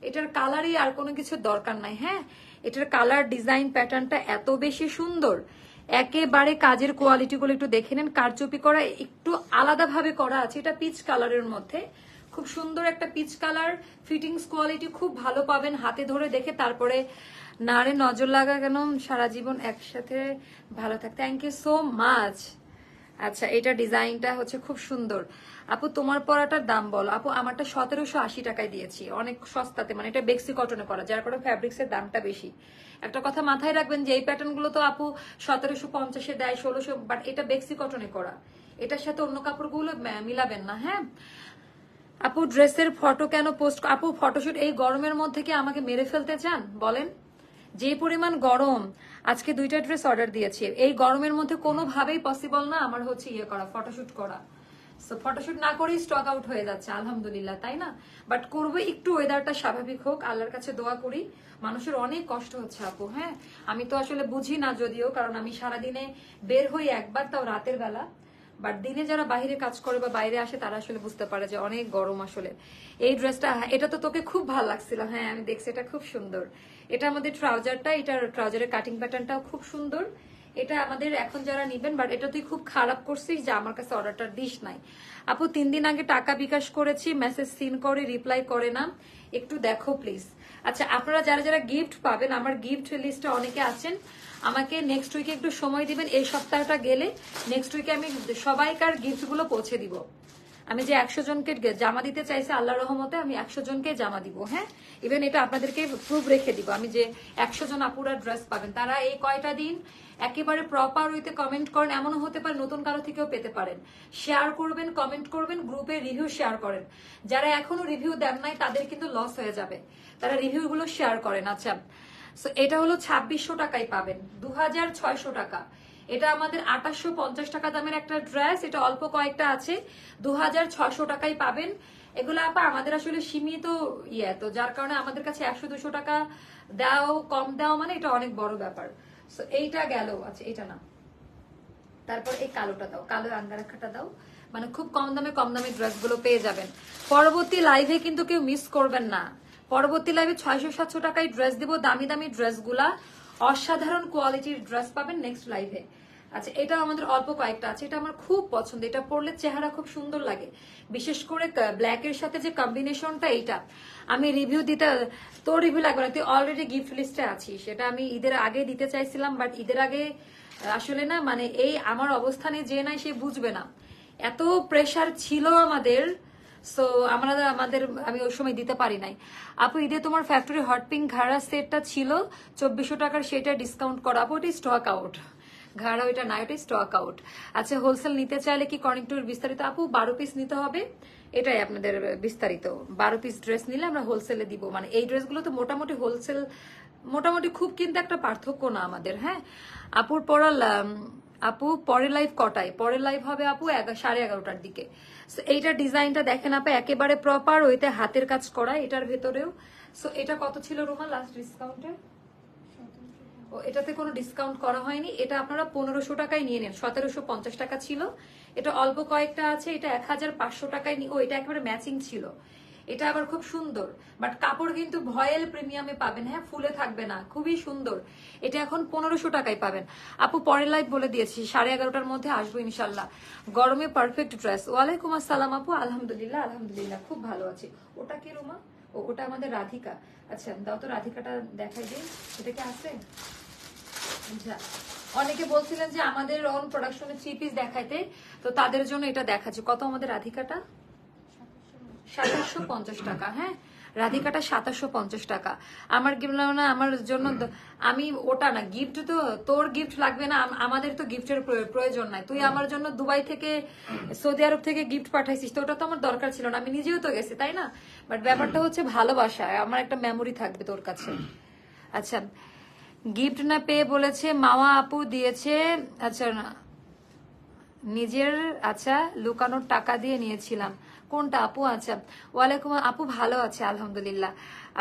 এটার কালারই আর কোনো কিছু দরকার নাই। হ্যাঁ, এটার কালার ডিজাইন প্যাটার্নটা এত বেশি সুন্দর, একেবারে কাজের কোয়ালিটি গুলো একটু দেখে নেন। কারচুপি করা, একটু আলাদাভাবে করা আছে। এটা পিচ কালারের মধ্যে, খুব সুন্দর একটা পিচ কালার, ফিটিংস কোয়ালিটি খুব ভালো পাবেন। হাতে ধরে দেখে তারপরে নারে নজর লাগা কেন, সারা জীবন একসাথে ভালো থাক। থ্যাংক ইউ সো মাচ আচ্ছা, এটা ডিজাইনটা হচ্ছে খুব সুন্দর। আপু তোমার পরাটার দাম বলো। আপু আমারটা 1780 টাকায় দিয়েছি, অনেক সস্তাতে, মানে এটা বেক্সি কটনে করা, যার কারণে ফ্যাব্রিক্স এর দামটা বেশি। একটা কথা মাথায় রাখবেন যে এই প্যাটার্ন গুলো তো আপু 1750-এ দেয়, 1600, বাট এটা বেক্সি কটনে করা, এটার সাথে অন্য কাপড়গুলো মিলাবেন না। হ্যাঁ আপু, ড্রেসের ফটো কেন পোস্ট? আপু ফটোশুট এই গরমের মধ্যে কি আমাকে মেরে ফেলতে চান বলেন? যে পরিমাণ গরম, আজকে 2টা ড্রেস অর্ডার দিয়েছি, এই গরমের মধ্যে কোনোভাবেই পসিবল না আমার হচ্ছে ইয়ে করা, ফটোশুট করা। সো ফটোশুট না করেই স্টক আউট হয়ে যাচ্ছে আলহামদুলিল্লাহ, তাই না? বাট করবো, একটু ওয়েদারটা স্বাভাবিক হোক, আল্লাহর কাছে দোয়া করি। মানুষের অনেক কষ্ট হচ্ছে আপু। হ্যাঁ, আমি তো আসলে বুঝি না যদিও, কারণ আমি সারাদিনে বের হই একবার, তাও রাতের বেলা। বাট দিনে যারা বাইরে কাজ করে বা বাইরে আসে তারা আসলে বুঝতে পারে যে অনেক গরম আসলে। এই ড্রেসটা, এটা তো তোকে খুব ভালো লাগছিল। হ্যাঁ আমি দেখছি, এটা খুব সুন্দর। এটা আমাদের ট্রাউজারটা, এটার ট্রাউজারের কাটিং প্যাটার্নটাও খুব সুন্দর। এটা আমাদের এখন যারা নিবেন, বাট এটা তুই খুব খারাপ করছিস যে আমার কাছে অর্ডারটা দিস নাই। আপু 3 দিন আগে টাকা বিকাশ করেছি, মেসেজ সিন করে রিপ্লাই করে না, একটু দেখো প্লিজ। আচ্ছা, আপনারা যারা যারা গিফট পাবেন, আমার গিফট লিস্টে অনেকে আছেন, আমাকে নেক্সট উইকে একটু সময় দিবেন। এই সপ্তাহটা গেলে নেক্সট উইকে আমি সবাইকার গিফটগুলো পৌঁছে দিব। আমি যে 100 জনকে জামা দিতে চাইছি, আল্লাহর রহমতে আমি 100 জনকে জামা দিব। হ্যাঁ, ইভেন এটা আপনাদেরকে প্রুফ রেখে দিব আমি, যে 100 জন আপুরা ড্রেস পাবেন। তারা এই কয়টা দিন একেবারে প্রপার ওইতে কমেন্ট করেন, এমনও হতে পারে নতুন কারো থেকেও পেতে পারেন। শেয়ার করবেন, কমেন্ট করবেন, গ্রুপে রিভিউ শেয়ার করেন। যারা এখনো রিভিউ দেন নাই তাদের কিন্তু লস হয়ে যাবে, তারা রিভিউগুলো শেয়ার করেন। আচ্ছা, সো এটা হলো 2600 টাকায় পাবেন, 2600 টাকা। এটা আমাদের 2850 টাকা দামের একটা ড্রেস, এটা অল্প কয়েকটা আছে, 2600 টাকায় পাবেন। এগুলো আপা আমাদের আসলে সীমিত ইয়ে, তো যার কারণে আমাদের কাছে 100-200 টাকা দাও, কম দাও, মানে এটা অনেক বড় ব্যাপার। সো এইটা গেল। আচ্ছা, এটা না, তারপর এই কালোটা দাও, কালো আঙ্গারাখাটা দাও। মানে খুব কম দামে ড্রেসগুলো পেয়ে যাবেন। পরবর্তী লাইভে কিন্তু কেউ মিস করবেন না। পরবর্তী লাইভে 600-700 টাকায় ড্রেস দিব, দামি দামি ড্রেসগুলা, অসাধারণ কোয়ালিটির ড্রেস পাবেন নেক্সট লাইভে। আচ্ছা, এটা আমাদের অল্প কয়েকটা আছে, এটা আমার খুব পছন্দ, এটা পরলে চেহারা খুব সুন্দর লাগে, বিশেষ করে ব্ল্যাকের সাথে যে কম্বিনেশনটা, এইটা আমি রিভিউ দিতে, তোর রিভিউ লাগবে না, তুই অলরেডি গিফট লিস্টে আছিস। সেটা আমি ঈদের আগে দিতে চাইছিলাম, বাট ঈদের আগে আসলে না, মানে এই আমার অবস্থানে যে নাই সে বুঝবে না, এত প্রেসার ছিল আমাদের। সো আমি ওই সময় দিতে পারি নাই। আপু ঈদে তোমার ফ্যাক্টরি হট পিঙ্ক ঘাড়া সেটটা ছিল 2400 টাকার, সেটা ডিসকাউন্ট করা। আপু ওটা স্টক আউট, ঘাড়া ওইটা না, ওইটা স্টক আউট। আচ্ছা, হোলসেল নিতে চাইলে কি কনেক্টর বিস্তারিত? আপু 12 পিস নিতে হবে, এটাই আপনাদের বিস্তারিত। 12 পিস ড্রেস নিলে আমরা হোলসেলে দিব। মানে এই ড্রেসগুলো তো মোটামুটি হোলসেল, মোটামুটি খুব কিন্তু একটা পার্থক্য না আমাদের। হ্যাঁ আপুর আপু পরের লাইভ কটায়? পরের লাইভ হবে আপু 11:30টার দিকে। সো এইটার ডিজাইনটা দেখেন আপু, একেবারে প্রপার ওইতে হাতের কাজ করা এটার ভেতরেও। সো এটা কত ছিল রুমা লাস্ট ডিসকাউন্টে? ও এটাতে কোনো ডিসকাউন্ট করা হয়নি, এটা আপনারা 1500 টাকায় নিয়ে নেন। 1750 টাকা ছিল, এটা অল্প কয়েকটা আছে, এটা 1500 টাকায় ও এটা একেবারে ম্যাচিং ছিল। এটা আবার খুব সুন্দর, বাট কাপড় কিন্তু ভয়েল প্রিমিয়ামে পাবেন। হ্যাঁ, ফুলে থাকবে না, খুবই সুন্দর। এটা এখন 1500 টাকায় পাবেন। আপু পরের লাইভ বলে দিয়েছি 11:30টার মধ্যে আসবো ইনশাল্লাহ। গরমে পারফেক্ট ড্রেস। ওয়ালাইকুম আসসালাম আপু, আলহামদুলিল্লাহ আলহামদুলিল্লাহ খুব ভালো আছি। ওটা কি রুমা? ওটা আমাদের রাধিকা। আচ্ছা দাও তো, রাধিকাটা দেখাই দিই, এটা কি আছে? আচ্ছা, অনেকে বলছিলেন যে আমাদের অন প্রোডাকশনে 3 পিস দেখাইতে, তো তাদের জন্য এটা দেখাচ্ছি। কত আমাদের রাধিকাটা? 2750 টাকা। হ্যাঁ, রাধিকাটা 2750 টাকা। আমার না, আমার জন্য আমি ওটা না, গিফট তো তোর গিফট লাগবে না, আমাদের তো গিফটের প্রয়োজন নাই। তুই আমার জন্য দুবাই থেকে, সৌদি আরব থেকে গিফট পাঠাইছিস, তো ওটা তো আমার দরকার ছিল না, আমি নিজেও তো গেছি, তাই না? বাট ব্যাপারটা হচ্ছে ভালোবাসা, আমার একটা মেমোরি থাকবে তোর কাছে। আচ্ছা, গিফট না পেয়ে বলেছে মাওয়া আপু দিয়েছে। আচ্ছা না, নিজের আচ্ছা লুকানোর টাকা দিয়ে নিয়েছিলাম। কোনটা আপু? আচ্ছা, ওয়ালাইকুম আপু, ভালো আছে আলহামদুলিল্লাহ।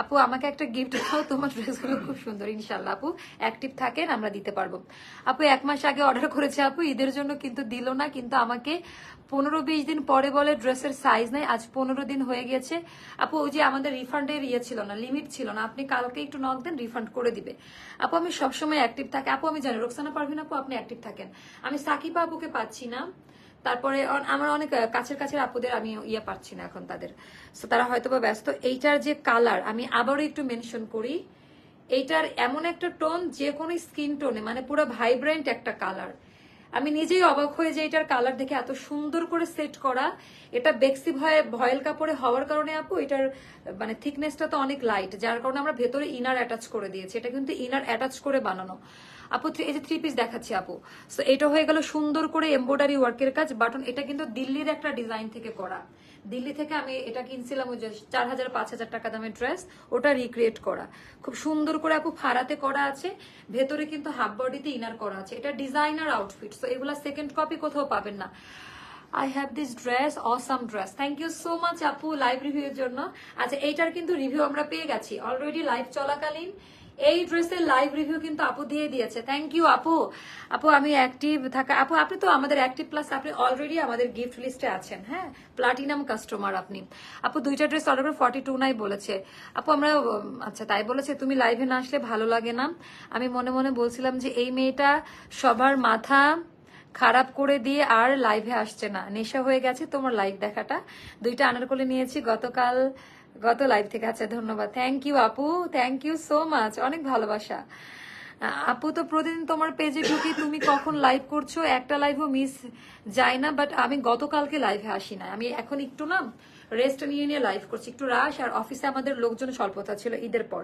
আপু আমাকে একটা গিফট দাও, তোমার ড্রেসগুলো খুব সুন্দর। ইনশাল্লাহ আপু, অ্যাক্টিভ থাকেন, আমরা দিতে পারবো। আপু 1 মাস আগে অর্ডার করেছে আপু, ঈদের জন্য কিন্তু দিল না, কিন্তু আমাকে 15-20 দিন পরে বলে ড্রেসের সাইজ নাই। আজ 15 দিন হয়ে গেছে আপু। ওই যে আমাদের রিফান্ডের ইয়ে ছিল না, লিমিট ছিল না, আপনি কালকে একটু নক দেন, রিফান্ড করে দিবে। আপু আমি সবসময় অ্যাক্টিভ থাকি আপু, আমি জানি। রোকসানা পারভিন আপু আপনি অ্যাক্টিভ থাকেন, আমি সাকিবা আপুকে পাচ্ছি না। তারপরে আমার অনেক কাছের আপুদের আমি ইয়ে পাচ্ছি না এখন তাদের, তো তারা হয়তো বা ব্যস্ত। এইটার যে কালার, আমি আবারও একটু মেনশন করি, এইটার এমন একটা টোন যে কোনো স্কিন টোনে, মানে পুরো ভাইব্রেন্ট একটা কালার। আমি নিজেই অবাক হয়ে যে এটার কালার দেখে এত সুন্দর করে সেট করা। এটা বেক্সি ভয়েল কাপড়ে হওয়ার কারণে আপু এটার মানে থিকনেসটা তো অনেক লাইট, যার কারণে আমরা ভেতরে ইনার অ্যাটাচ করে দিয়েছি। এটা কিন্তু ইনার অ্যাটাচ করে বানানো। আপু এই যে 3 পিস দেখাচ্ছি আপু, সো এটা হয়ে গেল সুন্দর করে এমব্রয়ডারি ওয়ার্কের কাজ বাটন। এটা কিন্তু দিল্লির একটা ডিজাইন থেকে করা, দিল্লি থেকে আমি এটা কিনছিলাম ওই যে 4000-5000 টাকা দামের ড্রেস, ওটা রিক্রিয়েট করা। খুব সুন্দর করে আপু ফাড়াতে করা আছে, ভেতরে কিন্তু হাফ বডিতে ইনার করা আছে। এটা ডিজাইনার আউটফিট, সো এগুলা সেকেন্ড কপি কোথাও পাবেন না। I have this dress, awesome dress, thank you so much আপু লাইভ রিভিউর জন্য। আচ্ছা এইটার কিন্তু রিভিউ আমরা পেয়ে গেছি অলরেডি লাইভ চলাকালীন। এই ড্রেসের লাইভ রিভিউ কিন্তু আপু দিয়ে দিয়েছে, থ্যাংক ইউ আপু। আপু আমি অ্যাক্টিভ থাকা আপু, আপনি তো আমাদের অ্যাক্টিভ প্লাস আপনি অলরেডি আমাদের গিফট লিস্টে আছেন, হ্যাঁ প্লাটিনাম কাস্টমার আপনি। আপু 2টা ড্রেস অর্ডার করে 42 নাই বলেছে আপু। আমরা আচ্ছা তাই বলেছে, তুমি লাইভে না আসলে ভালো লাগে না। আমি মনে মনে বলছিলাম যে এই মেয়েটা সবার মাথা খারাপ করে দিয়ে আর লাইভে আসছে না, নেশা হয়ে গেছে তোমার লাইভ দেখাটা। 2টা আনারকলি নিয়েছি গত লাইভ থেকে। আচ্ছা ধন্যবাদ, থ্যাংক ইউ আপু, থ্যাংক ইউ সো মাচ, অনেক ভালোবাসা। আপু তো প্রতিদিন তোমার পেজে ঢুকি, তুমি কখন লাইভ করছো? একটা লাইভও মিস যায় না, বাট আমি গতকালকে লাইভে আসি না, আমি এখন একটু না রেস্ট নিয়ে লাইভ করছি, একটু রাশ আর অফিসে আমাদের লোকজন স্বল্পতা ছিল ঈদের পর।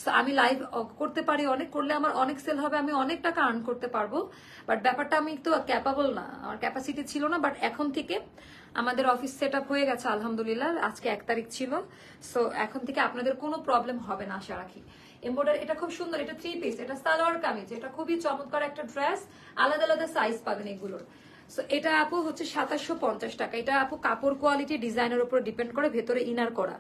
সো আমি লাইভ করতে পারি, অনেক করলে আমার অনেক সেল হবে, আমি অনেক টাকা আর্ন করতে পারবো, বাট ব্যাপারটা আমি একটু ক্যাপাবল না, আমার ক্যাপাসিটি ছিল না। বাট এখন থেকে আমাদের অফিস সেট আপ হয়ে গেছে আলহামদুলিল্লাহ, আজকে 1 তারিখ ছিল। সো এখন থেকে আপনাদের কোনো প্রবলেম হবে না আশা রাখি। এমব্রয়ডারি এটা খুব সুন্দর, এটা 3 পিস, এটা সালোয়ার কামিজ, এটা খুবই চমৎকার একটা ড্রেস, আলাদা আলাদা সাইজ পাবেন এগুলোর। সো এটা আপু হচ্ছে 2750 টাকা। এটা আপু কাপড় কোয়ালিটি ডিজাইনের উপর ডিপেন্ড করে, ভেতরে ইনার করা,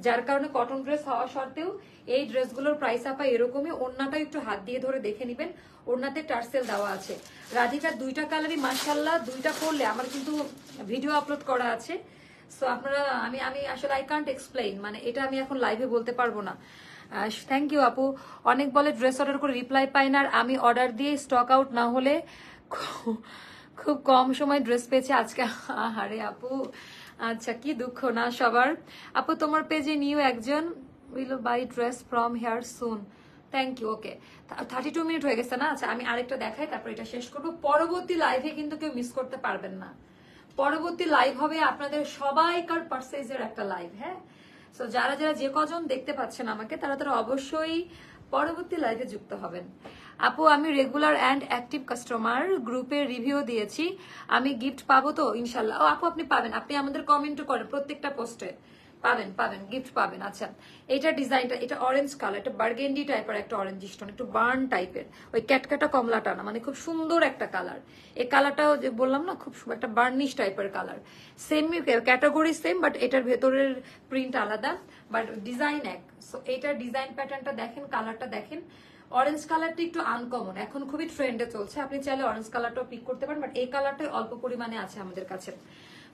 যার কারণে কটন ড্রেস হওয়া সত্ত্বেও এই ড্রেসগুলোর প্রাইস আপা এরকমই। ওড়নাটা একটু হাত দিয়ে ধরে দেখে নিবেন, ওড়নাতে টার্সেল দেওয়া আছে। রাধিকার 2টা কালারই মাশাআল্লাহ, 2টা পরলে আমার কিন্তু ভিডিও আপলোড করা আছে। সো আপনারা আমি আসলে আই কান্ট এক্সপ্লেইন, মানে এটা আমি এখন লাইভে বলতে পারবো না। থ্যাংক ইউ আপু। অনেক বলে ড্রেস অর্ডার করে রিপ্লাই পাই না, আর আমি অর্ডার দিয়ে স্টক আউট না হলে খুব কম সময় ড্রেস পেয়েছে আজকে। আরে আপু আচ্ছা কি দুঃখ না সবার। আপু তোমার পেজে নিউ একজন will buy dress from here soon, thank you. Okay 32 minute হয়ে গেছে না? আচ্ছা আমি আরেকটা দেখাই, তারপর এটা শেষ করবো। পরবর্তী লাইভে কিন্তু কেউ মিস করতে পারবেন না, পরবর্তী লাইভ হবে আপনাদের সবাইকার পারচেজের একটা লাইভ, হ্যাঁ। সো যারা যারা যে কজন দেখতে পাচ্ছেন আমাকে, তারা তারা অবশ্যই পরবর্তী লাইভে যুক্ত হবেন। আপু আমি রেগুলার অ্যান্ড অ্যাক্টিভ কাস্টমার, গ্রুপে রিভিউ দিয়েছি, আমি গিফট পাবো তো ইনশাল্লাহ? ও আপু আপনি পাবেন, আপনি আমাদের কমেন্টও করেন, প্রত্যেকটা পোস্টে পাবেন গিফট পাবেন। আচ্ছা এটা ডিজাইনটা, এটা অরেঞ্জ কালার, এটা বার্গেন্ডি টাইপের একটা অরেঞ্জ স্টোন, একটু বার্ন টাইপের, ওই ক্যাটকাটা কমলাটা না, মানে খুব সুন্দর একটা কালার। এই কালারটাও যে বললাম না খুব একটা বার্নিশ টাইপের colour, same category same, but এটার ভেতরের প্রিন্ট আলাদা, বাট ডিজাইন এক। সো এটার ডিজাইন প্যাটার্নটা দেখেন, কালারটা দেখেন। অরেঞ্জ কালারটা একটু আনকমন, এখন খুবই ট্রেন্ডে চলছে, আপনি চাইলে অরেঞ্জ কালারটাও পিক করতে পারেন, বাট এই কালারটাই অল্প পরিমাণে আছে আমাদের কাছে।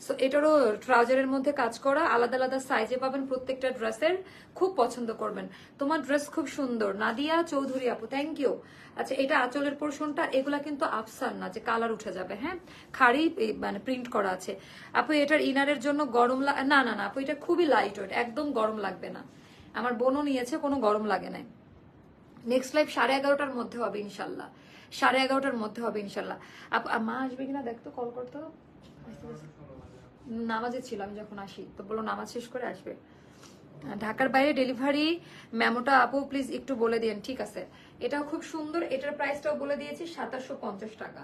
সো এটারও ট্রাউজারের মধ্যে কাজ করা, আলাদা আলাদা সাইজে পাবেন প্রত্যেকটা ড্রেসের, খুব পছন্দ করবেন। তোমার ড্রেস খুব সুন্দর, নাদিয়া চৌধুরী আপু, থ্যাংক ইউ। আচ্ছা এটা আঁচলের পোর্শনটা, এগুলা কিন্তু আফসান না যে কালার উঠে যাবে, হ্যাঁ খাড়ি মানে প্রিন্ট করা আছে। আপু এটার ইনারের জন্য গরম না না না আপু, এটা খুবই লাইট ওয়েট, একদম গরম লাগবে না, আমার বোনও নিয়েছে, কোনো গরম লাগে না। নেক্সট লাইভ 11:30টার মধ্যে হবে ইনশাল্লাহ, 11:30টার মধ্যে হবে ইনশাল্লাহ। মা আসবে কিনা দেখতো, কল করতো। নামাজে ছিল আমি যখন আসি, তো বললো নামাজ শেষ করে আসবে। ঢাকার বাইরে ডেলিভারি মেমোটা আপু প্লিজ একটু বলে দিন। ঠিক আছে, এটাও খুব সুন্দর, এটার প্রাইসটাও বলে দিয়েছি 2750 টাকা।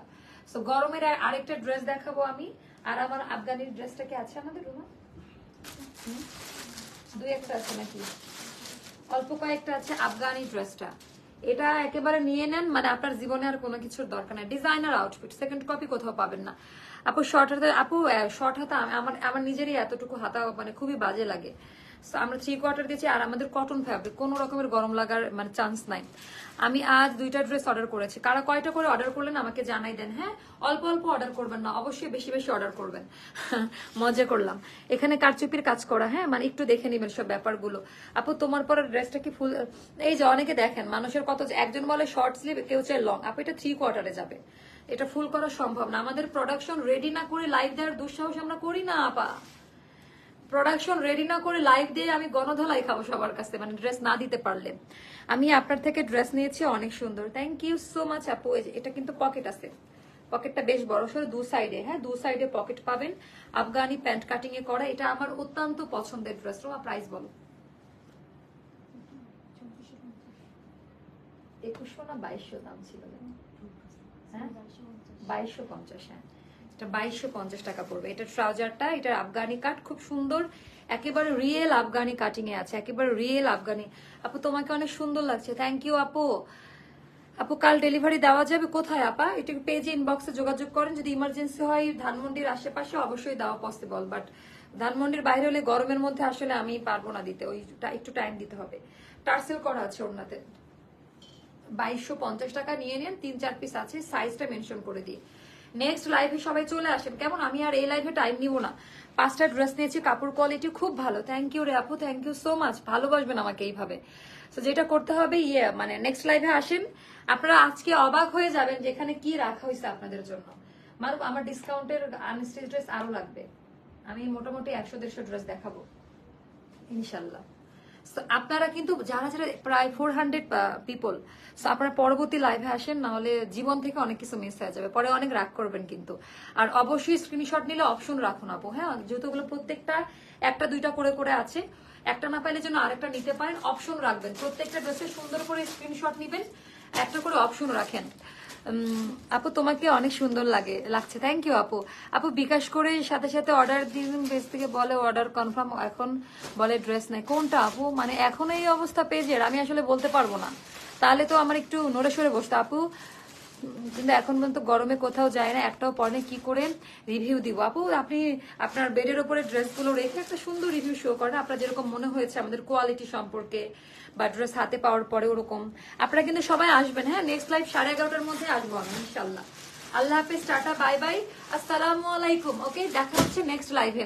সো গরমের আরেকটা ড্রেস দেখাবো আমি, আর আমার আফগানির ড্রেসটা কি আছে আমাদের রুমে? 2-1টা আছে নাকি? অল্প কয়েকটা আছে আফগানি ড্রেসটা, এটা একেবারে নিয়ে নেন, মানে আপনার জীবনে আর কোনো কিছুর দরকার নাই। ডিজাইনার আউটফিট, সেকেন্ড কপি কোথাও পাবেন না। আপু শর্ট হাতা, আপু শর্ট হাতা আমার নিজেরই এতটুকু হাতা মানে খুবই বাজে লাগে। আমরা 3/4 দিয়েছি, আর আমাদের কটন ফ্যাব্রিক, কোনো রকমের গরম লাগার মানে চান্স নাই। আমি আজ 2টা ড্রেস অর্ডার করেছি, কারা কয়টা করে অর্ডার করলেন আমাকে জানাই দেন, হ্যাঁ অল্প অল্প অর্ডার করবেন না, অবশ্যই বেশি বেশি অর্ডার করবেন। মজা করলাম, এখানে কারচুপির কাজ করা, হ্যাঁ মানে একটু দেখে নিবেন সব ব্যাপারগুলো। আপু তোমার পরের ড্রেসটা কি ফুল, এই যে অনেকে দেখেন মানুষের কত, একজন বলে শর্ট স্লিভ, কেউ চায় লং, আপু এটা 3/4 যাবে, এটা ফুল করা সম্ভব না। আমাদের প্রোডাকশন রেডি না করে লাইভ দেওয়ার দুঃসাহস আমরা করি না আপা, প্রোডাকশন রেডি না করে লাইভ দিয়ে আমি গণধলাই খাবো সবার কাছে, মানে ড্রেস না দিতে পারলে। আমি আপনার থেকে ড্রেস নিয়েছি, অনেক সুন্দর, থ্যাংক ইউ সো মাচ আপু। এটা কিন্তু পকেট আছে, পকেটটা বেশ বড় সড়ো, দু সাইডে, হ্যাঁ দু সাইডে পকেট পাবেন, আফগানি প্যান্ট কাটিং এ করা। এটা আমার অত্যন্ত পছন্দের ড্রেস। রোমা প্রাইস বলো। 2100 না 2200 দাম ছিল, হ্যাঁ 2250, হ্যাঁ এটা 2250 টাকা পড়বে। এটা ট্রাউজারটা, এটা আফগানি কাট, খুব সুন্দর, একেবারে রিয়েল আফগানি কাটিং এ আছে, একেবারে রিয়েল আফগানি। আপু তোমাকে অনেক সুন্দর লাগছে, থ্যাংক ইউ আপু। আপু কাল ডেলিভারি দেওয়া যাবে কোথায় আপা? একটু পেজে ইনবক্সে যোগাযোগ করেন, যদি ইমার্জেন্সি হয় ধানমন্ডির আশেপাশে অবশ্যই দেওয়া পসিবল, বাট ধানমন্ডির বাইরে হলে গরমের মধ্যে আসলে আমি পারবো না দিতে, ওইটা একটু টাইম দিতে হবে। টার্সেল করা আছে ওনাতে। 2250 টাকা নিয়ে নেন, 3-4 পিস আছে, সাইজটা মেনশন করে দিই। নেক্সট লাইভে সবাই চলে আসেন কেমন, আমি আর এই লাইভে টাইম নিব না। 5টা ড্রেস নিয়েছি, কাপড় কোয়ালিটি খুব ভালো, থ্যাংক ইউ রে আপু, থ্যাংক ইউ সো মাচ, ভালোবাসবেন আমাকে এইভাবে। তো যেটা করতে হবে মানে নেক্সট লাইভে আসেন, আপনারা আজকে অবাক হয়ে যাবেন যে এখানে কি রাখা হয়েছে আপনাদের জন্য। আমার ডিসকাউন্টের আনস্টিচ ড্রেস আরো লাগবে, আমি মোটামুটি 100-150 ড্রেস দেখাবো ইনশাল্লাহ। আপনারা কিন্তু যারা যারা প্রায় 400 পিপল, আপনারা পরবর্তী লাইভে আসেন, না হলে জীবন থেকে অনেক কিছু মিস হয়ে যাবে, পরে অনেক রাগ করবেন কিন্তু। আর অবশ্যই স্ক্রিনশট নিলে অপশন রাখুন আপু, হ্যাঁ যেহেতু ওগুলো প্রত্যেকটা 1টা-2টা করে আছে, একটা না পাইলে যেন আরেকটা নিতে পারেন, অপশন রাখবেন। প্রত্যেকটা ড্রেসে সুন্দর করে স্ক্রিনশট নিবেন, একটা করে অপশন রাখেন। আপু তোমাকে অনেক সুন্দর লাগছে, থ্যাংক ইউ আপু। আপু বিকাশ করে সাথে সাথে অর্ডার দিন, পেজ থেকে বলে অর্ডার কনফার্ম, এখন বলে ড্রেস নেই, কোনটা আপু? মানে এখন এই অবস্থা পেজের আমি আসলে বলতে পারবো না, তাহলে তো আমার একটু নড়ে সরে বসতো আপু, কিন্তু এখন পর্যন্ত গরমে কোথাও যায় না, একটাও পরে কি করে রিভিউ দিব আপু? আপনি আপনার বেডের উপরে ড্রেসগুলো রেখে একটা সুন্দর রিভিউ শো করেন, আপনার যেরকম মনে হয়েছে আমাদের কোয়ালিটি সম্পর্কে, বা ড্রেস হাতে পাওয়ার পরে ওরকম। আপনারা কিন্তু সবাই আসবেন, হ্যাঁ নেক্সট লাইভ 11:30টার মধ্যে আসবো আমি ইনশাল্লাহ। আল্লাহ হাফেজ, টাটা, বাই বাই, আসসালামু আলাইকুম। ওকে, দেখা হচ্ছে নেক্সট লাইভে।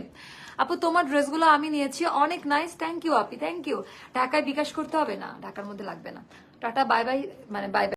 আপু তোমার ড্রেসগুলো আমি নিয়েছি, অনেক nice, thank you Api, thank you. ঢাকায় বিকাশ করতে হবে না, ঢাকার মধ্যে লাগবে না। টাটা, বাই বাই, মানে বাই বাই।